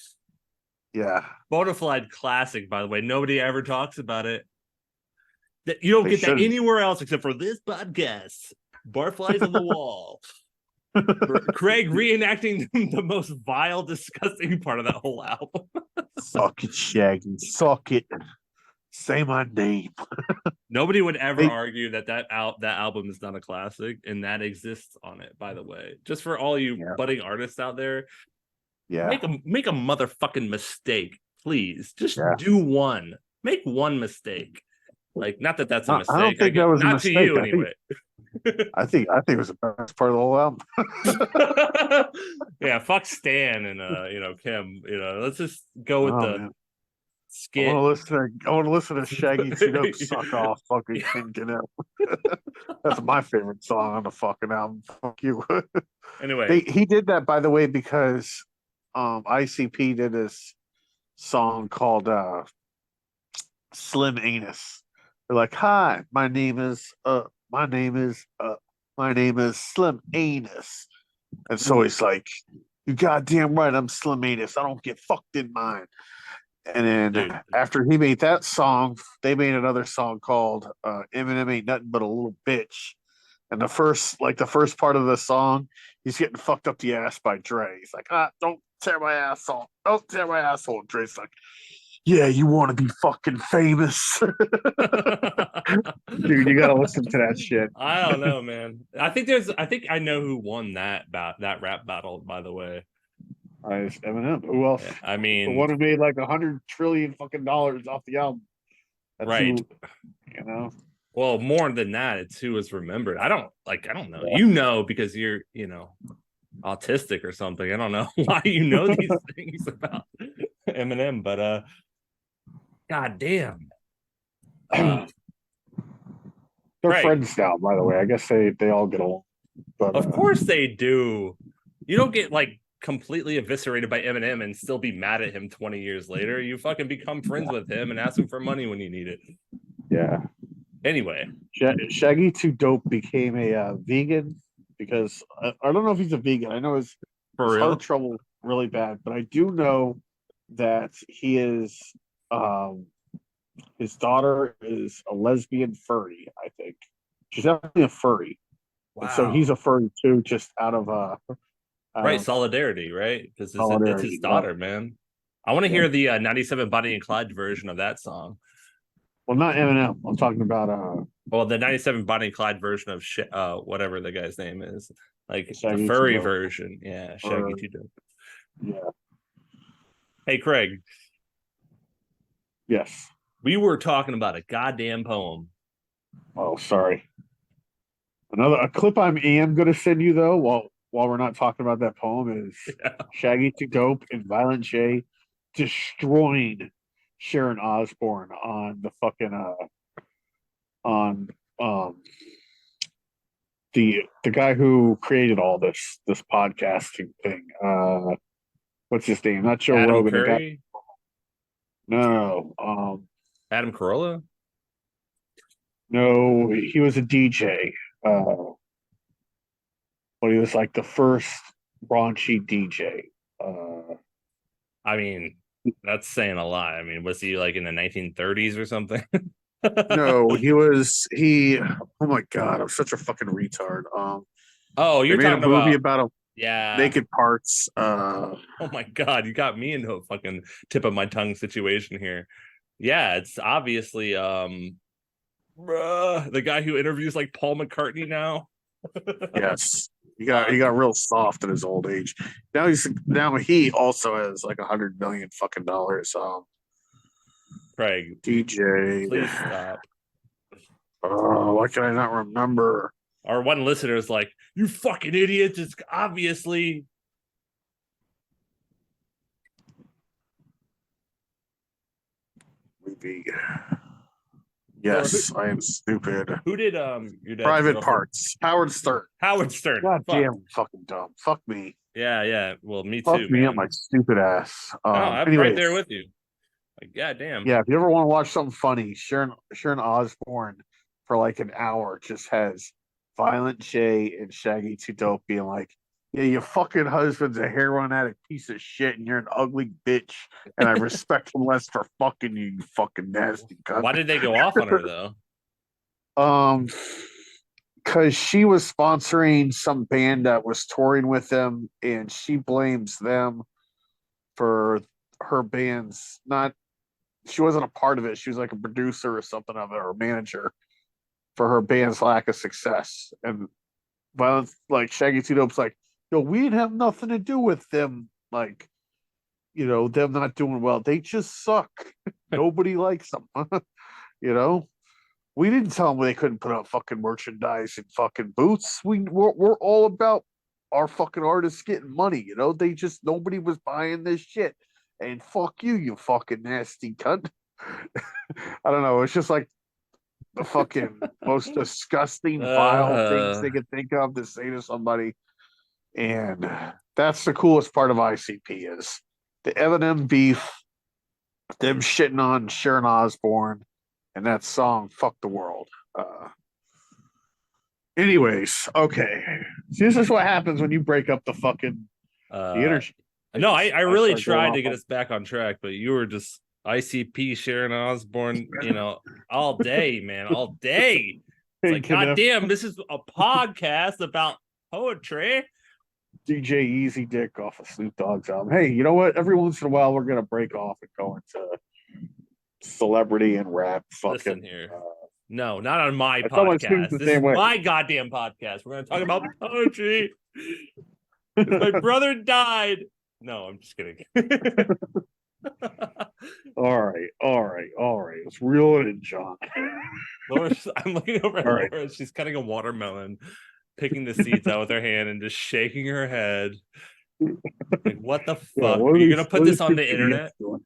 Yeah. Bonafide classic, by the way. Nobody ever talks about it. You don't get that anywhere else except for this podcast. Barflies on the wall. Craig reenacting the most vile, disgusting part of that whole album. Suck it, Shaggy. Suck it. Say my name. Nobody would ever argue that album is not a classic, and that exists on it, by the way. Just for all you budding artists out there, make a motherfucking mistake, please. Just do one. Make one mistake. Like, not that that's a mistake. I don't think that was not a mistake. To you anyway. I think it was the best part of the whole album. Yeah, fuck Stan and Kim. Let's just go with I want skit. to listen. I want to listen to Shaggy Two Dope suck off fucking King Canal. That's my favorite song on the fucking album. Fuck you. Anyway, He did that, by the way, because ICP did this song called Slim Anus. They're like, "Hi, my name is Slim Anus," and so he's like, "You goddamn right, I'm Slim Anus. I don't get fucked in mine." And then dude, after he made that song, they made another song called "Eminem Ain't Nothing But a Little Bitch." And the first part of the song, he's getting fucked up the ass by Dre. He's like, don't tear my asshole. Don't tear my asshole. And Dre's like, yeah, you want to be fucking famous. Dude, you gotta listen to that shit. I don't know, man. I think I know who won that rap battle, by the way. It's Eminem. Who else? Yeah, I The mean, one who made like $100 trillion fucking dollars off the album. That's right. who, you know. Well, more than that, it's who is remembered. I don't know. You know, because you're, autistic or something. I don't know why you know these things about Eminem, but god damn. They're Right. friends now, by the way. I guess they all get along. But Of course they do. You don't get like completely eviscerated by Eminem and still be mad at him 20 years later. You fucking become friends with him and ask him for money when you need it. yeah. Anyway, Shaggy Two Dope became a vegan because I don't know if he's a vegan. I know his heart trouble really bad, but I do know that he is his daughter is a lesbian furry, I think. She's definitely a furry. wow. And so he's a furry too, just out of right, solidarity, right? Because it's his daughter, man. I want to hear the 97 Bonnie and Clyde version of that song. Well, not Eminem. I'm talking about well, the 97 Bonnie and Clyde version of whatever the guy's name is. Like Shaggy the furry 2 Dope. version. Yeah, Shaggy 2 Dope. Yeah. Hey Craig. Yes. We were talking about a goddamn poem. Oh, sorry. A clip I am gonna send you though, while we're not talking about that poem, is Shaggy 2 Dope and Violent J destroying Sharon Osbourne on the fucking on the guy who created all this podcasting thing. What's his name? Not Joe Adam Rogan. Curry? No. Adam Carolla? No, he was a DJ. But he was like the first raunchy DJ. I mean, that's saying a lot. I mean, was he like in the 1930s or something? No, oh my god, I'm such a fucking retard. Oh, you're talking a movie about him naked parts. Oh my god, you got me into a fucking tip of my tongue situation here. Yeah, it's obviously the guy who interviews like Paul McCartney now. Yes. He got real soft in his old age. Now he also has like $100 million fucking dollars. Craig, DJ. please stop. Oh, why can I not remember? Our one listener is like, "You fucking idiots! It's obviously." Movie. Yes, I am stupid. Who did your dad's Private girlfriend? Parts? Howard Stern. Howard Stern. God damn, fucking dumb. Fuck me. Yeah. Well, me Fuck too. me man. up my stupid ass. I'm right there with you. Like, goddamn. Yeah, if you ever want to watch something funny, Sharon Osbourne for like an hour just has Violent J and Shaggy 2 Dope being like, "Yeah, your fucking husband's a heroin addict piece of shit, and you're an ugly bitch, and I respect him less for fucking you, you fucking nasty cunt." Why did they go off on her though? Because she was sponsoring some band that was touring with them, and she blames them for her band's not. She wasn't a part of it. She was like a producer or something of it, or a manager for her band's lack of success. And Violence, like Shaggy 2 Dope's like, "Yo, we didn't have nothing to do with them. Like, them not doing well. They just suck. Nobody likes them. We didn't tell them they couldn't put out fucking merchandise and fucking booths. We're all about our fucking artists getting money. They just nobody was buying this shit. and fuck you, you fucking nasty cunt. I don't know. It's just like the fucking most disgusting, vile things Uh, they could think of to say to somebody. And that's the coolest part of ICP is the Eminem beef, them shitting on Sharon Osbourne, and that song "Fuck the World." Anyways, okay. See, this is what happens when you break up the uh, energy. no, I I really start going tried off to get on. us back on track, but you were just ICP, Sharon Osbourne, all day, man, all day. It's like, Thinking God of damn, this is a podcast about poetry. DJ Easy Dick off of Snoop Dogg's album. Hey, you know what? Every once in a while, we're gonna break off and go into celebrity and rap. Listen Fucking. here. No, not on my I tell my students podcast. the This is same way. my goddamn podcast. We're going to talk about poetry. My brother died. No, I'm just kidding. All right, all right, all right. Let's reel it in, John. I'm looking over at All Laura. right. She's cutting a watermelon, picking the seeds out with her hand and just shaking her head. Like, what the Yeah, fuck? Are you going to put this on the internet? doing?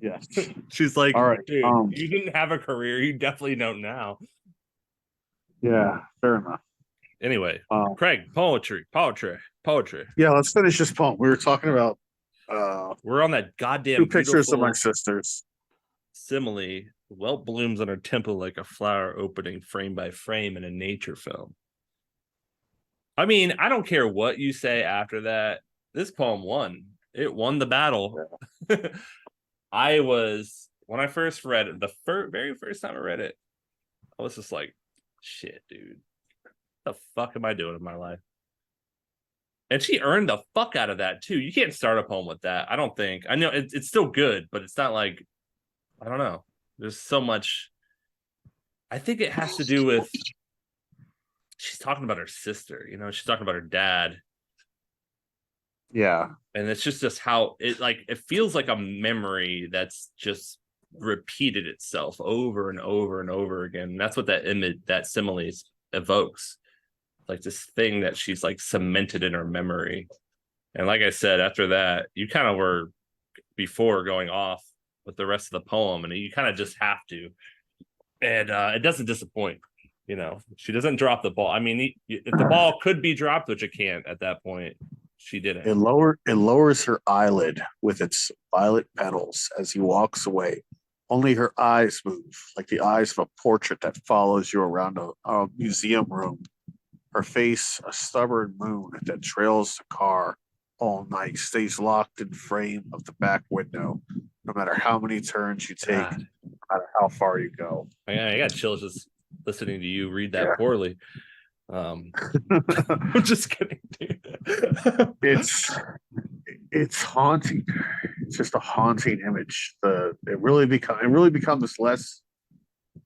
Yes. She's like, All right. dude, you didn't have a career. You definitely don't now. Yeah, fair enough. Anyway, Craig, poetry. Yeah, let's finish this poem. We were talking about We're on that goddamn two pictures of my beautiful sisters. simile. Well blooms on her temple like a flower opening frame by frame in a nature film. I mean, I don't care what you say after that. This poem won. It won the battle. Yeah. When I first read it, very first time I read it, I was just like, shit, dude. What the fuck am I doing in my life? And she earned the fuck out of that too. You can't start a poem with that. I don't think. I know it's still good, but it's not like, I don't know. There's so much. I think it has to do with she's talking about her sister, she's talking about her dad. Yeah. And it's just how it feels like a memory that's just repeated itself over and over and over again. And that's what that image, that simile evokes. Like this thing that she's like cemented in her memory. And like I said, after that, you kind of were before going off with the rest of the poem, and you kind of just have to. And it doesn't disappoint. She doesn't drop the ball. I mean, if the ball could be dropped, which it can't at that point, she didn't. It lowers her eyelid with its violet petals as he walks away. Only her eyes move, like the eyes of a portrait that follows you around a museum room. Her face, a stubborn moon that trails the car all night, stays locked in frame of the back window, no matter how many turns you take, no matter how far you go. I got chills just listening to you read that poorly. I'm just kidding, dude. It's haunting. It's just a haunting image. It really becomes less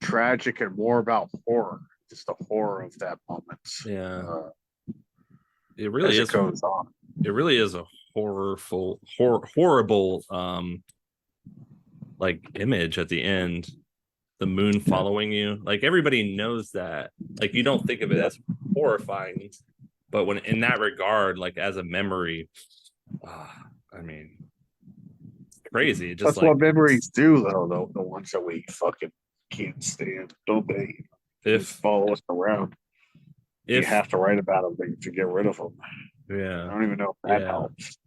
tragic and more about horror. Just the horror of that moment. Yeah, it really is. It goes on. It really is a horrible like image at the end. The moon following you, like everybody knows that. Like you don't think of it as horrifying, but when in that regard, like as a memory, I mean, crazy. Just that's what memories do, though. The ones that we fucking can't stand, don't they? If follow us around, you have to write about them to get rid of them. Yeah, I don't even know if that helps.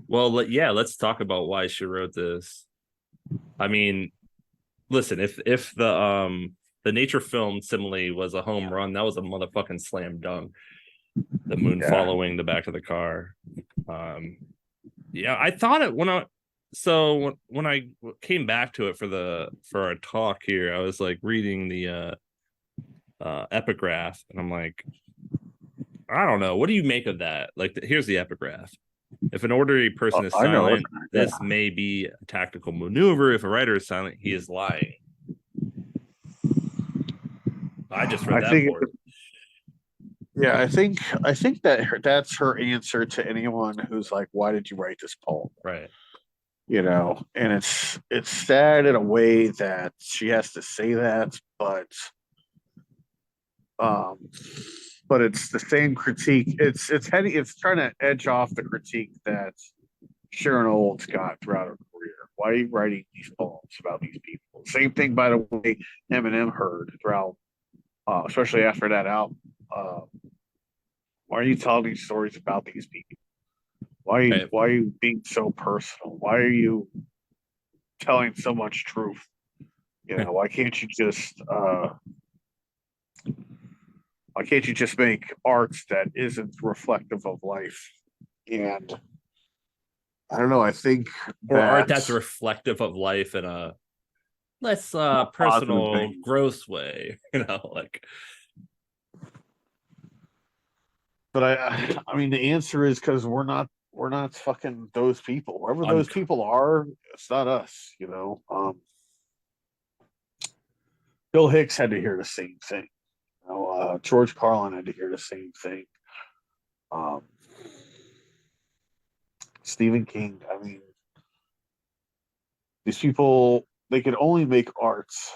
Well, let's talk about why she wrote this. I mean, listen, if the nature film simile was a home run, that was a motherfucking slam dunk. The moon following the back of the car. I thought it when I came back to it for our talk here, I was like reading the epigraph, and I'm like, I don't know, what do you make of that? Like, here's the epigraph. If an ordinary person is silent, this may be a tactical maneuver. If a writer is silent, he is lying. I just read that for it. Yeah, I think that's her answer to anyone who's like, "Why did you write this poem?" Right. And it's sad in a way that she has to say that, but it's the same critique. It's trying to edge off the critique that Sharon Olds got throughout her career. Why are you writing these poems about these people? Same thing, by the way, Eminem heard throughout, especially after that album. Uh, why are you telling these stories about these people? Right. Why are you being so personal? Why are you telling so much truth? Why can't you just make art that isn't reflective of life? And I don't know. I think Or art that that's reflective of life in a less positive personal, thing. gross way, like. But I mean, the answer is because we're not fucking those people. Wherever those people are, it's not us. Bill Hicks had to hear the same thing. George Carlin had to hear the same thing. Um, Stephen King. I mean, these people, they could only make arts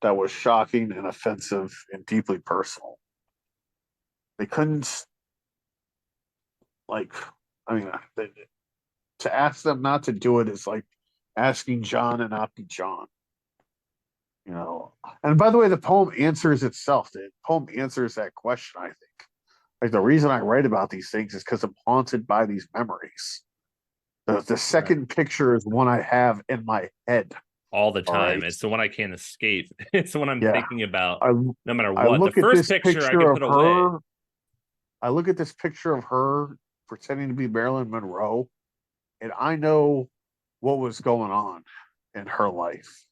that was shocking and offensive and deeply personal. They couldn't, like, I mean, to ask them not to do it is like asking John and not be John. And by the way, the poem answers itself. The poem answers that question, I think. Like, the reason I write about these things is because I'm haunted by these memories. The second picture is one I have in my head. All the All time. right. It's the one I can't escape. It's the one I'm Yeah. thinking about I no matter I what. The look at first this picture I picture could of put away. her. I look at this picture of her pretending to be Marilyn Monroe, and I know what was going on in her life.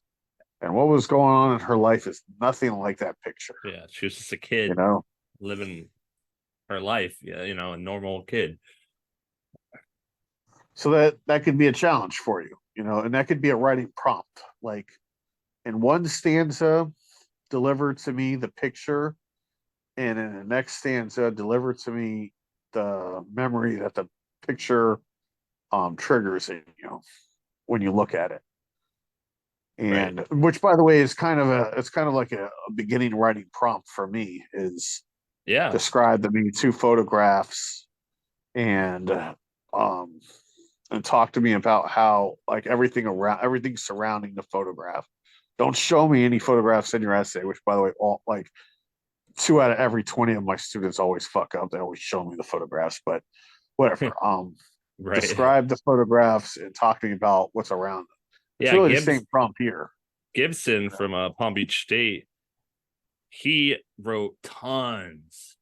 And what was going on in her life is nothing like that picture. Yeah, she was just a You kid know, living her life. Yeah, a normal kid. so that could be a challenge for you. And that could be a writing prompt. Like, in one stanza, deliver to me the picture, and in the next stanza, deliver to me the memory that the picture triggers in you when you look at it. Right. And which, by the way, is it's kind of like a beginning writing prompt for me, is Yeah. describe to me two photographs, and um and talk to me about how, like, everything surrounding the photograph. Don't show me any photographs in your essay, which, by the way, all, like, 2 out of every 20 of my students always fuck up. They always show me the photographs, but whatever. Right. Describe the photographs and talk to me about what's around them. It's Yeah, really the same prompt here. Gibson from Palm Beach State, he wrote tons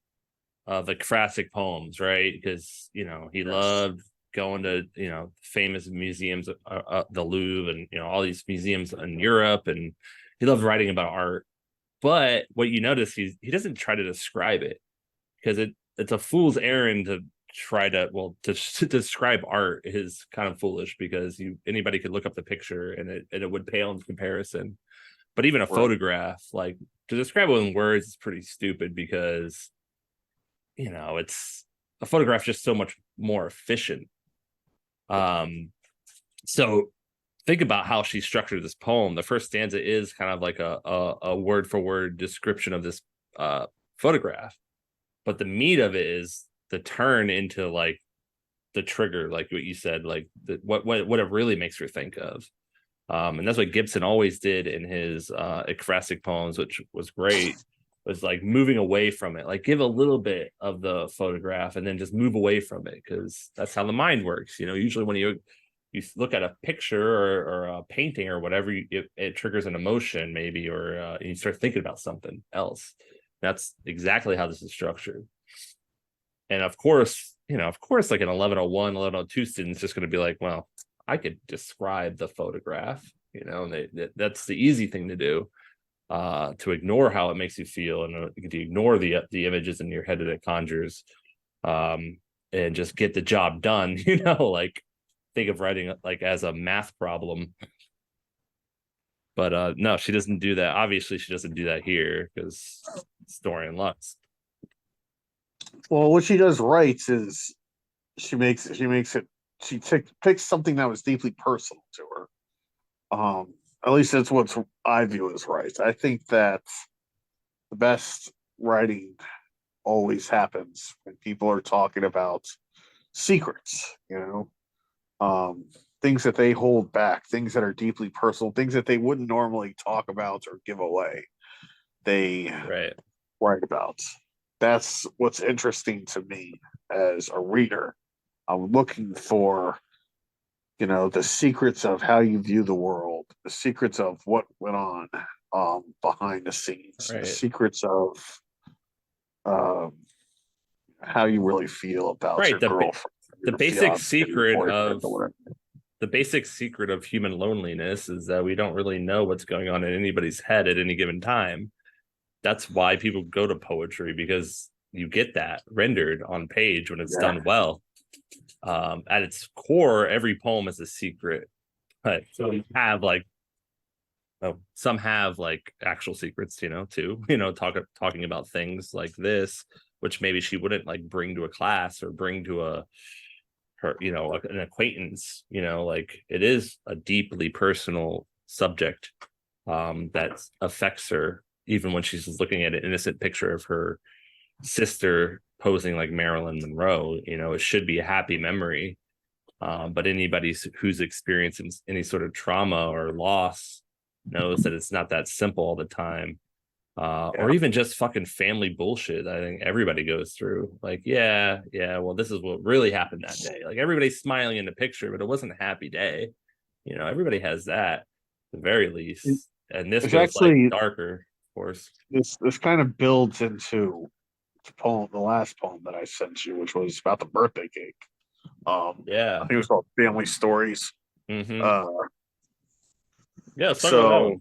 of ekphrastic poems, right? Because he Yes. loved going to famous museums, the Louvre, and all these museums in Europe, and he loved writing about art. But what you notice, he doesn't try to describe it, because it's a fool's errand to try to describe art is kind of foolish, because anybody could look up the picture and it would pale in comparison. But even a Right. photograph, like, to describe it in words is pretty stupid, because it's a photograph just so much more efficient. So think about how she structured this poem. The first stanza is kind of like a word for word description of this photograph, but the meat of it is the turn into, like, the trigger, like what you said, like what it really makes her think of. And that's what Gibson always did in his ekphrastic poems, which was great, was like moving away from it, like give a little bit of the photograph and then just move away from it, because that's how the mind works. Usually when you look at a picture or a painting or whatever, it triggers an emotion maybe, or you start thinking about something else. That's exactly how this is structured. And of course, like an 1101, 1102 student's just going to be like, well, I could describe the photograph, and that's the easy thing to do, to ignore how it makes you feel, and to ignore the images in your head that it conjures, um, and just get the job done, like, think of writing like as a math problem. But no, she doesn't do that. Obviously, she doesn't do that here, because it's Dorianne Laux. Well, what she does right is she picks something that was deeply personal to her. At least that's what I view as right. I think that the best writing always happens when people are talking about secrets. things that they hold back, things that are deeply personal, things that they wouldn't normally talk about or give away. They Right. write about. That's what's interesting to me as a reader. I'm looking for, the secrets of how you view the world, the secrets of what went on behind the scenes, the Right. secrets of um, how you really feel about Right. your girlfriend, The your basic fiance, your secret boyfriend, of or whatever. the basic secret of human loneliness is that we don't really know what's going on in anybody's head at any given time. That's why people go to poetry, because you get that rendered on page when it's Yeah, done well. At its core, every poem is a secret. But so you have like, oh, some have like actual secrets, too, talking about things like this, which maybe she wouldn't like bring to a class or bring to her, an acquaintance, like it is a deeply personal subject that affects her, even when she's looking at an innocent picture of her sister posing like Marilyn Monroe. It should be a happy memory. But anybody who's experiencing any sort of trauma or loss knows that it's not that simple all the time. Or yeah. even just fucking family bullshit. I think everybody goes through. Like, yeah, well, this is what really happened that day. Like everybody's smiling in the picture, but it wasn't a happy day. Everybody has that at the very least. And this It's goes like actually darker, of course. this kind of builds into the last poem that I sent you, which was about the birthday cake. I Yeah. think it was called Family Stories. Mm-hmm. Uh, Yeah, let's talk about that so one.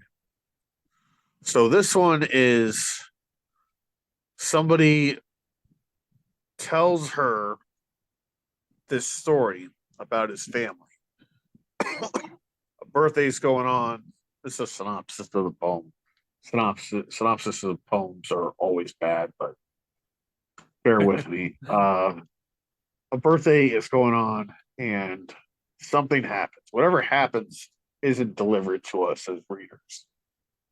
so this one is somebody tells her this story about his family. A birthday's going on. This is a synopsis of the poem. Synopsis of poems are always bad, but bear with me. A birthday is going on, and something happens. Whatever happens isn't delivered to us as readers.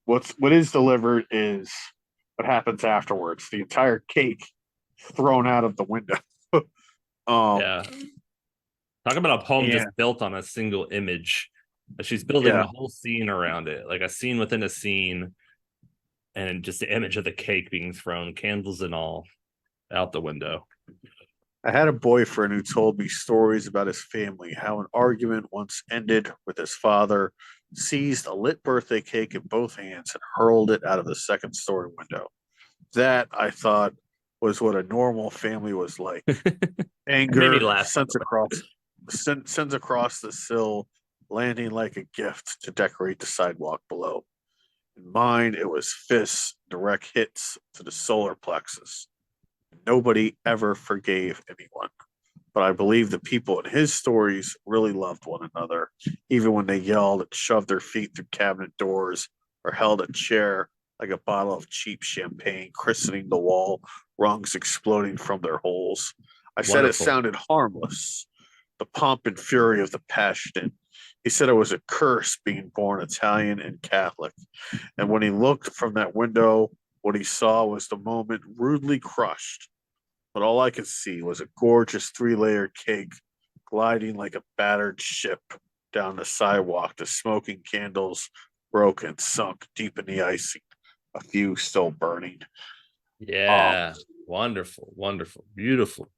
What is delivered is what happens afterwards. The entire cake thrown out of the window. um, Yeah. Talk about a poem just and built on a single image. She's building yeah, a whole scene around it, like a scene within a scene, and just the image of the cake being thrown, candles and all, out the window. I had a boyfriend who told me stories about his family, how an argument once ended with his father seized a lit birthday cake in both hands and hurled it out of the second story window. That, I thought, was what a normal family was like. It made me Anger laugh, by the way. sends across the sill, landing like a gift to decorate the sidewalk below. In mine, it was fists, direct hits to the solar plexus. Nobody ever forgave anyone. But I believe the people in his stories really loved one another, even when they yelled and shoved their feet through cabinet doors or held a chair like a bottle of cheap champagne, christening the wall, rungs exploding from their holes. I said it Wonderful. sounded harmless, the pomp and fury of the passion. He said it was a curse being born Italian and Catholic. And when he looked from that window, what he saw was the moment rudely crushed, but all I could see was a gorgeous 3-layer cake gliding like a battered ship down the sidewalk, the smoking candles broken, sunk deep in the icing, a few still burning. Um, Yeah. Wonderful. Wonderful. Beautiful.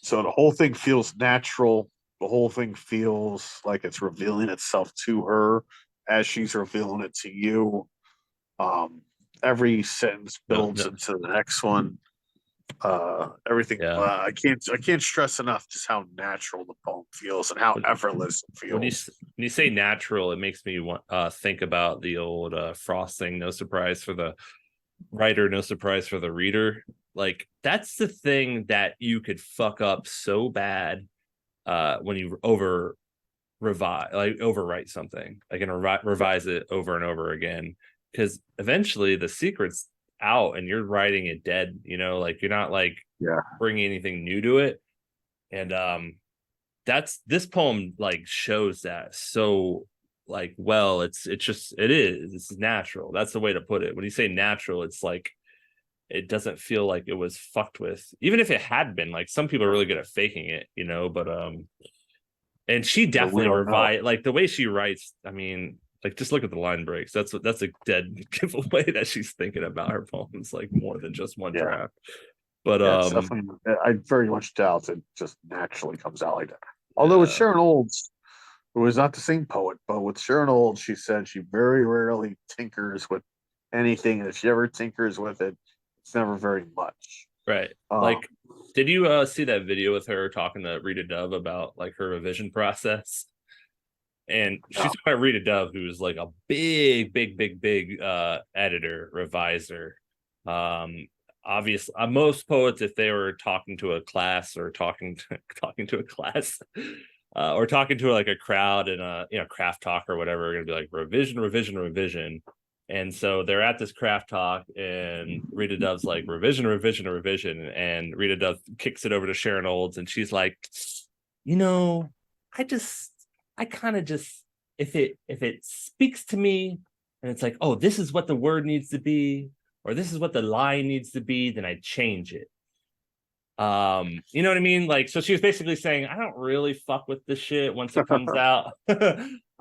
so the whole thing feels natural. The whole thing feels like it's revealing itself to her as she's revealing it to you. Um, every sentence No, builds no. into the next one. Everything. Yeah. I can't stress enough just how natural the poem feels and how When, effortless it when you feels. when you say natural, it makes me want think about the old frosting. No surprise for the writer, no surprise for the reader. Like that's the thing that you could fuck up so bad when you overwrite something, like, and revise it over and over again, because eventually the secret's out and you're writing it dead, like you're not like Yeah, bringing anything new to it. And that's this poem like shows that so like, well, it's natural. That's the way to put it. When you say natural, it's like it doesn't feel like it was fucked with, even if it had been. Like some people are really good at faking it, but And she but we definitely don't know. revised, like the way she writes. I mean, like just look at the line breaks. That's a dead giveaway that she's thinking about her poems like more than just one Yeah, draft. But yeah, it's definitely. I very much doubt it just naturally comes out like that. Although with yeah, Sharon Olds, it was not the same poet, but with Sharon Olds, she said she very rarely tinkers with anything. And if she ever tinkers with it, it's never very much. right. Um, Like, did you see that video with her talking to Rita Dove about like her revision process? And she's no. talking about Rita Dove, who's like a big editor, reviser. Um, obviously, most poets, if they were talking to a class or talking to a class, or talking to like a crowd in a craft talk or whatever, are gonna be like revision, revision, revision. And so they're at this craft talk, and Rita Dove's like revision, revision, revision, and Rita Dove kicks it over to Sharon Olds, and she's like, you know, I just I kind of just if it speaks to me and it's like, oh, this is what the word needs to be, or this is what the line needs to be, then I change it. You know what I mean? Like, so she was basically saying, I don't really fuck with this shit once it comes out.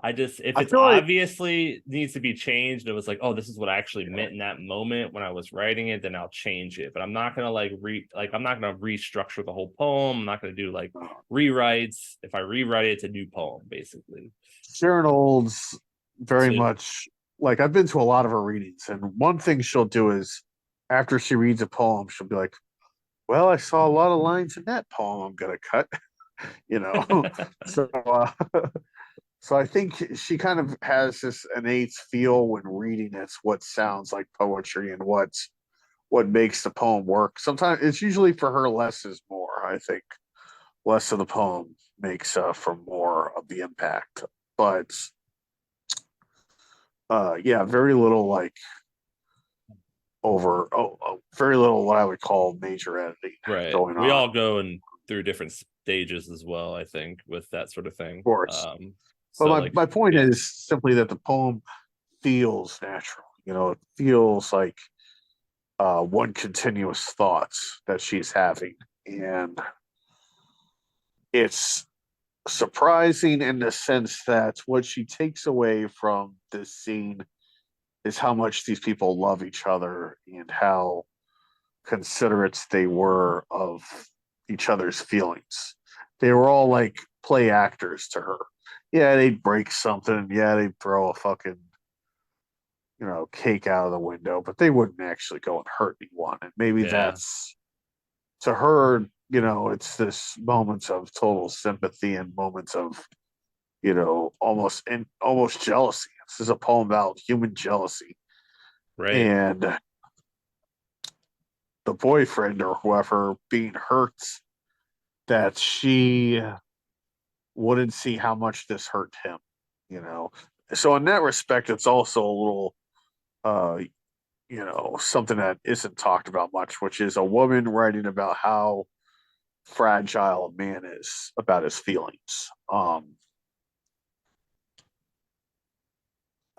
I just if I it's feel like obviously needs to be changed, it was like, oh, this is what I actually meant in that moment when I was writing it, then I'll change it. But I'm not gonna I'm not gonna restructure the whole poem. I'm not gonna do like rewrites. If I rewrite it, it's a new poem, basically. Sharon Olds very So much like I've been to a lot of her readings, and one thing she'll do is after she reads a poem, she'll be like, "Well, I saw a lot of lines in that poem. I'm gonna cut." You know, so so I think she kind of has this innate feel when reading it's what sounds like poetry and what makes the poem work. Sometimes it's usually for her less is more. I think less of the poem makes for more of the impact, but yeah, very little like very little what I would call major editing right. going We on. all go and through different stages as well, I think, with that sort of Of thing. course, but So like my point yeah, is simply that the poem feels natural. You know, it feels like one continuous thoughts that she's having, and it's surprising in the sense that what she takes away from this scene is how much these people love each other and how considerate they were of each other's feelings. They were all like play actors to her. Yeah, they'd break something. Yeah, they'd throw a fucking, cake out of the window, but they wouldn't actually go and hurt anyone. And maybe yeah, that's to her, it's this moments of total sympathy and moments of, almost jealousy. This is a poem about human jealousy. right. And the boyfriend or whoever being hurt that she wouldn't see how much this hurt him, you know. So in that respect, it's also a little uh something that isn't talked about much, which is a woman writing about how fragile a man is about his feelings.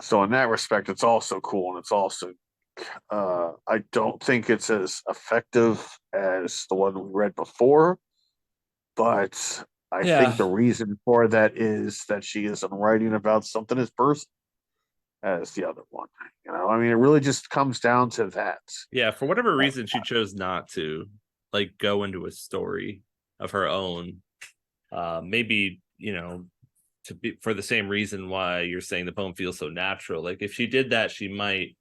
So in that respect, it's also cool, and it's also I don't think it's as effective as the one we read before, but I think Yeah, the reason for that is that she isn't writing about something as personal as the other one. I mean, it really just comes down to that. yeah. For whatever Uh, reason, she chose not to like go into a story of her own. Maybe to be for the same reason why you're saying the poem feels so natural. Like if she did that, she might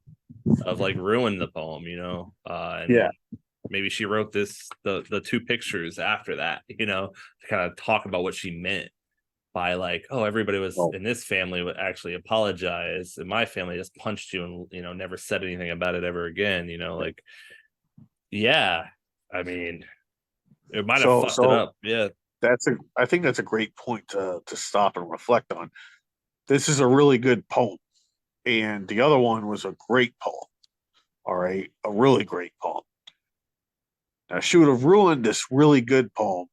have like ruined the poem, yeah. and maybe she wrote the two pictures after that, to kind of talk about what she meant by like, oh, everybody was Well, in this family would actually apologize, and my family just punched you and never said anything about it ever again. Like yeah, I mean, it might have fucked it so up. Yeah, I think that's a great point to stop and reflect on. This is a really good poem, and the other one was a great poem. All right, a really great poem. Now she would have ruined this really good poem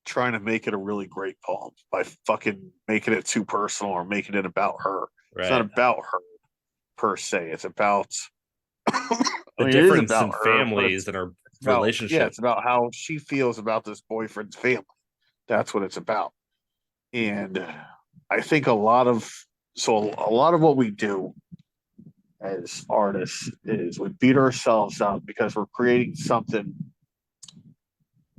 trying to make it a really great poem by fucking making it too personal or making it about her. It's not right. about her per se. It's about I The mean, it is difference in about her, but families and our it's about relationship. it's about how she feels about this boyfriend's family. That's what it's about. And I think a lot of what we do as artists is we beat ourselves up because we're creating something,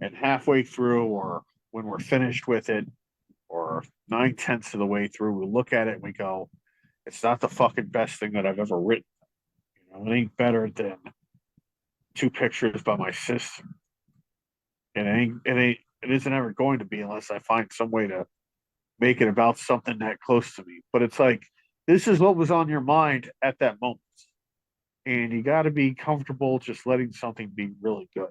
and halfway through, or when we're finished with it, or 9/10 of the way through, we look at it and we go, it's not the fucking best thing that I've ever written. It ain't better than two pictures by my sister. And it isn't ever going to be unless I find some way to make it about something that close to me. But it's like, this is what was on your mind at that moment. And you got to be comfortable just letting something be really good.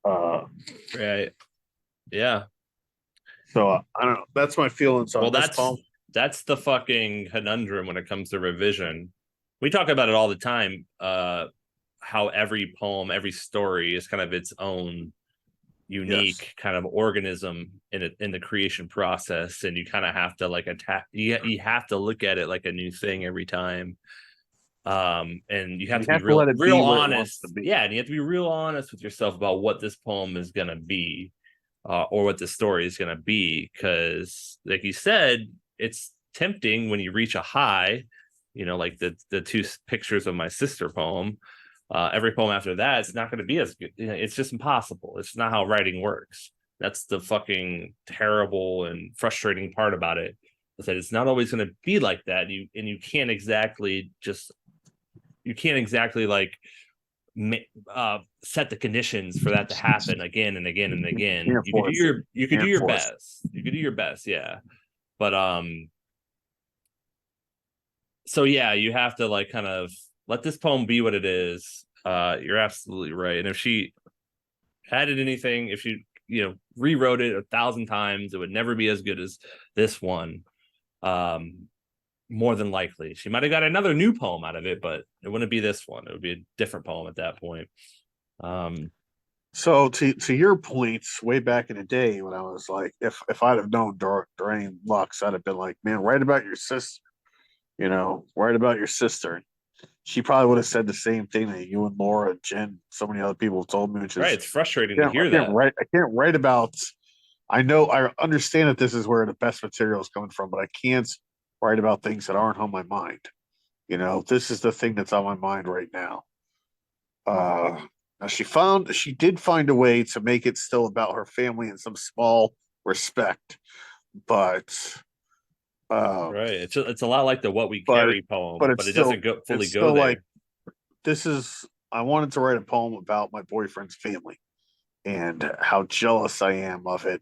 Right. Yeah. So I don't know. That's my feelings on Well, this poem. that's the fucking conundrum when it comes to revision. We talk about it all the time. How every poem, every story is kind of its own unique kind of organism in the creation process, and you kind of have to like attack. You have to look at it like a new thing every time. And you have to be real honest. Yeah, and you have to be real honest with yourself about what this poem is gonna be. Or what the story is going to be, because like you said, it's tempting when you reach a high, like the two pictures of my sister poem. Every poem after that, it's not going to be as good. It's just impossible. It's not how writing works. That's the fucking terrible and frustrating part about it, is that it's not always going to be like that. You can't exactly like set the conditions for that to happen again and again and again. You could do your best. You could do your best, yeah. But so yeah, you have to like kind of let this poem be what it is. You're absolutely right. And if she added anything, if she rewrote it 1,000 times, it would never be as good as this one. More than likely, she might have got another new poem out of it, but it wouldn't be this one. It would be a different poem at that point. So to your points, way back in the day when I was like, if I'd have known Dorianne Laux, I'd have been like, man, write about your sister. Write about your sister. She probably would have said the same thing that you and Laura and Jen, so many other people have told me, which is right. It's frustrating to hear that. I can't write about. I know, I understand that this is where the best material is coming from, but I can't write about things that aren't on my mind. This is the thing that's on my mind right now. Now she did find a way to make it still about her family in some small respect, but right. It's a lot like the What We Carry poem, but it doesn't fully go there. Like, I wanted to write a poem about my boyfriend's family and how jealous I am of it,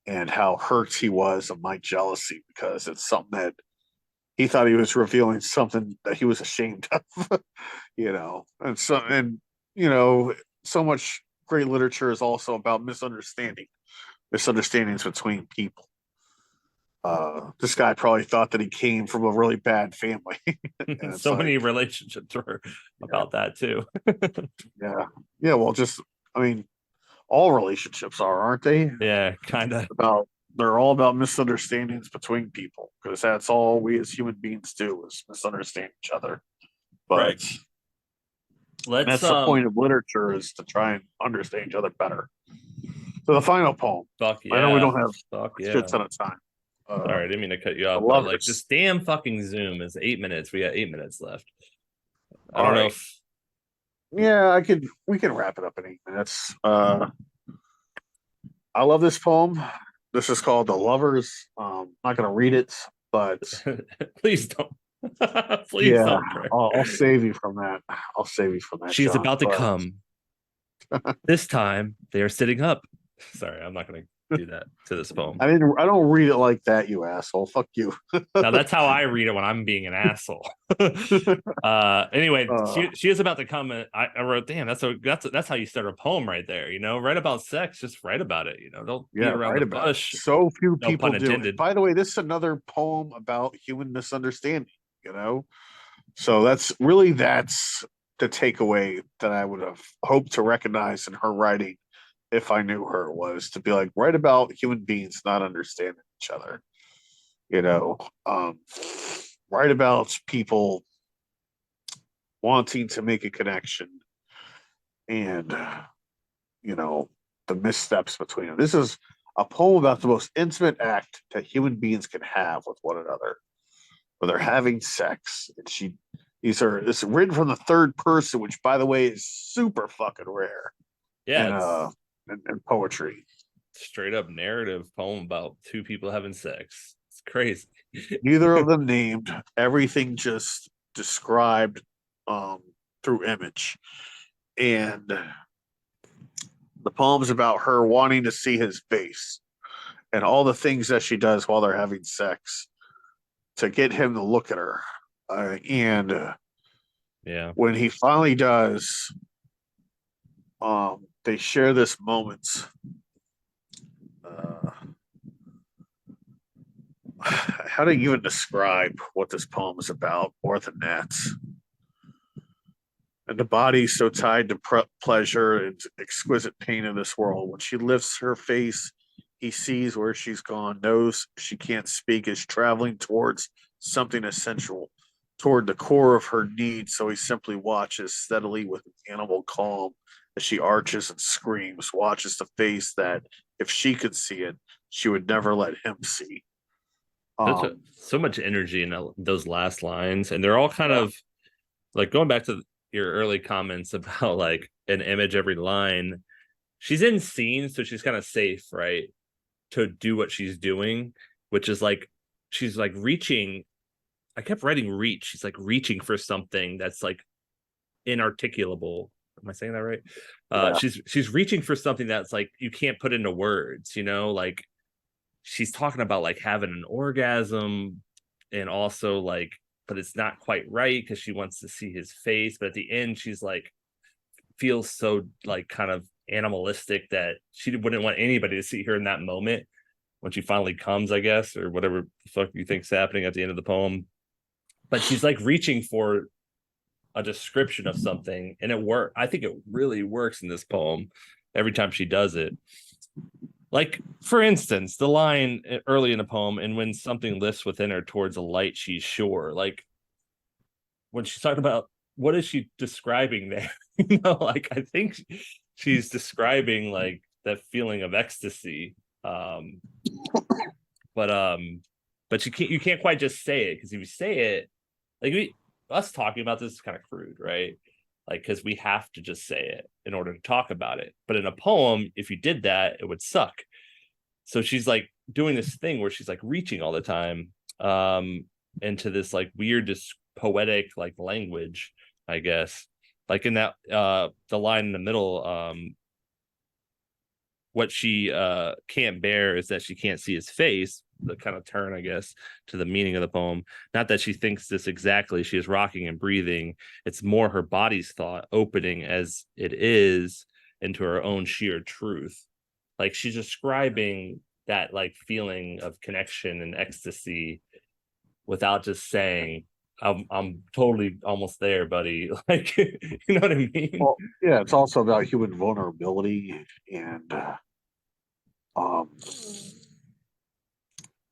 and how hurt he was of my jealousy, because it's something that he thought he was revealing something that he was ashamed of. So much great literature is also about misunderstandings between people. This guy probably thought that he came from a really bad family. So many relationships were about that too. Yeah. Well, all relationships aren't they? Yeah, kind of. They're all about misunderstandings between people, because that's all we as human beings do, is misunderstand each other. But that's the point of literature, is to try and understand each other better. So the final poem. Fuck yeah. I know we don't have a shit ton of time. Sorry, I didn't mean to cut you off, but like this damn fucking Zoom is 8 minutes. We got 8 minutes left. I don't know if. Yeah, we can wrap it up in 8 minutes. I love this poem. This is called The Lovers. I'm not gonna read it, but please don't. Please don't. I'll save you from that. She's about to come. This time they are sitting up. Sorry, I'm not gonna do that to this poem. I don't read it like that, you asshole. Fuck you. Now that's how I read it when I'm being an asshole. Anyway, she is about to come, and I wrote, damn, that's how you start a poem right there. Write about sex, just write about it. Don't beat around the bush. So few people do. By the way, this is another poem about human misunderstanding. So that's the takeaway that I would have hoped to recognize in her writing, if I knew her, was to be like, write about human beings not understanding each other. Write about people wanting to make a connection, and the missteps between them. a poem about the most intimate act that human beings can have with one another, where they're having sex. And it's written from the third person, which, by the way, is super fucking rare Yeah, in it's in poetry. straight up narrative poem about two people having sex. It's crazy. Neither of them named, everything just described um, through image. And the poem's about her wanting to see his face and all the things that she does while they're having sex to get him to look at her. And Yeah. when he finally does, they share this moment. Uh, how to even describe what this poem is about more than that? And the body so tied to pleasure and exquisite pain in this world. When she lifts her face, he sees where she's gone, knows she can't speak, is traveling towards something essential, toward the core of her need. So he simply watches steadily with an animal calm as she arches and screams, watches the face that, if she could see it, she would never let him see. So much energy in those last lines, and they're all kind Yeah, of like going back to your early comments about like an image every line. She's in scene, so she's kind of safe, right, to do what she's doing, which is like she's like reaching. I kept writing reach. She's like reaching for something that's like inarticulable. Am I saying that right? yeah, She's reaching for something that's like you can't put into words, like she's talking about like having an orgasm, and also like, but it's not quite right because she wants to see his face, but at the end she's like feels so like kind of animalistic that she wouldn't want anybody to see her in that moment when she finally comes, I guess, or whatever the fuck you think's happening at the end of the poem. But she's like reaching for a description of something, and it worked. I think it really works in this poem every time she does it. Like, for instance, the line early in the poem, and when something lifts within her towards a light, she's sure. Like, when she's talking about what is she describing there? Like, I think she's describing like that feeling of ecstasy. Um, but you can't quite just say it, because if you say it, like us talking about this is kind of crude, right? Like, because we have to just say it in order to talk about it. But in a poem, if you did that, it would suck. So she's like doing this thing where she's like reaching all the time into this like weird, just poetic like language, I guess. Like in that the line in the middle, what she can't bear is that she can't see his face, the kind of turn, I guess, to the meaning of the poem. Not that she thinks this exactly, she is rocking and breathing. It's more her body's thought opening as it is into her own sheer truth. Like, she's describing that like feeling of connection and ecstasy without just saying, I'm totally almost there, buddy. Like, you know what I mean? well, yeah, it's also about human vulnerability and um,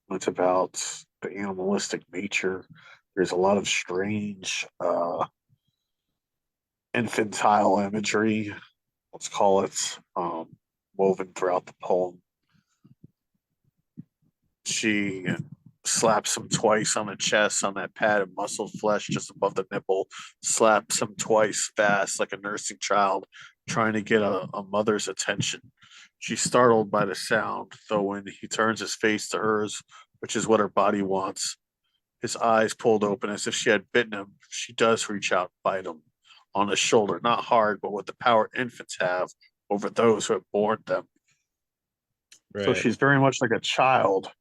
it's about the animalistic nature. There's a lot of strange infantile imagery, let's call it, woven throughout the poem. She slaps him twice on the chest on that pad of muscled flesh just above the nipple, slaps him twice fast like a nursing child trying to get a mother's attention. She's startled by the sound, though when he turns his face to hers, which is what her body wants, his eyes pulled open as if she had bitten him, she does reach out and bite him on the shoulder, not hard, but with the power infants have over those who have borne them. So Right. she's very much like a child,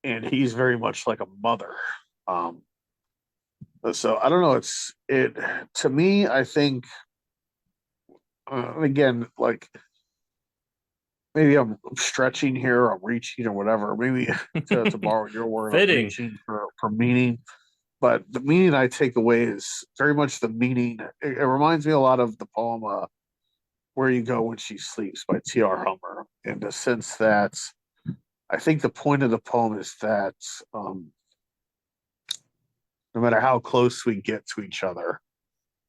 and he's very much like a mother. Um, so I don't know. It's it to me. I think again, like maybe I'm stretching here, I'm reaching or whatever. Maybe to borrow your word, I'm Fitting. reaching for meaning. But the meaning I take away is very much the meaning. It reminds me a lot of the poem "Where You Go When She Sleeps" by T.R. Hummer, in the sense that I think the point of the poem is that no matter how close we get to each other,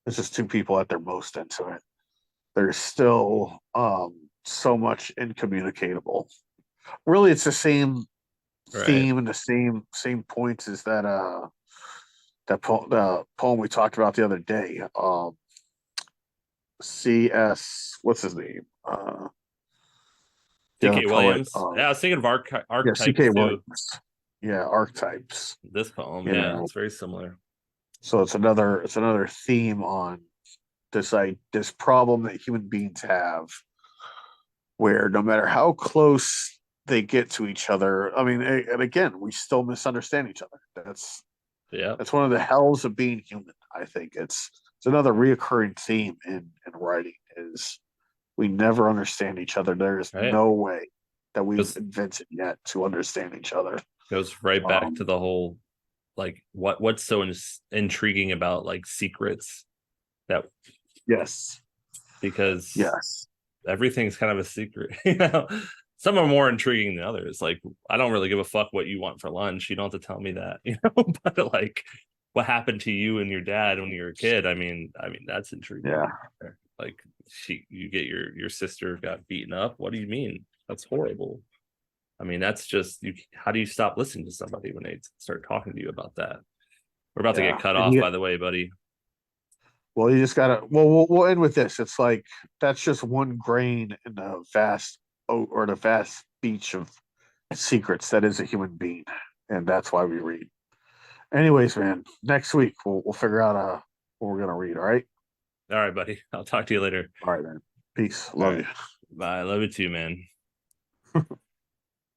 this is two people at their most intimate. There's still so much incommunicable. Really, it's the same Right. theme and the same points as the poem we talked about the other day. C.S. What's his name? The other G.K. poet. Williams. Yeah, I was thinking of Yeah, C.K. archetypes too. Williams. Yeah, archetypes. This poem, You yeah, know, it's very similar. so it's another theme on this problem that human beings have, where no matter how close they get to each other, I mean, and again, we still misunderstand each other. Yeah. That's one of the hells of being human. I think it's another reoccurring theme in writing is we never understand each other. There is Right. no way that we've Goes invented yet to understand each other. goes right back to Um, the whole like what's so intriguing about like secrets that yes, because yes, everything's kind of a secret, you know. Some are more intriguing than others. Like I don't really give a fuck what you want for lunch. You don't have to tell me that, you know. But like what happened to you and your dad when you were a kid, I mean that's intriguing. yeah, Like you get your sister got beaten up. What do you mean? That's horrible. I mean, that's just you. How do you stop listening to somebody when they start talking to you about that? We're about to get yeah. cut And off, you, by the way, buddy. well, you just gotta. Well, we'll end with this. It's like that's just one grain in the vast or the vast beach of secrets that is a human being, and that's why we read. Anyways, man, next week we'll figure out what we're gonna read. All right. All right, buddy. I'll talk to you later. All right, man. Peace. All Love right. you. Bye. I love you too, man.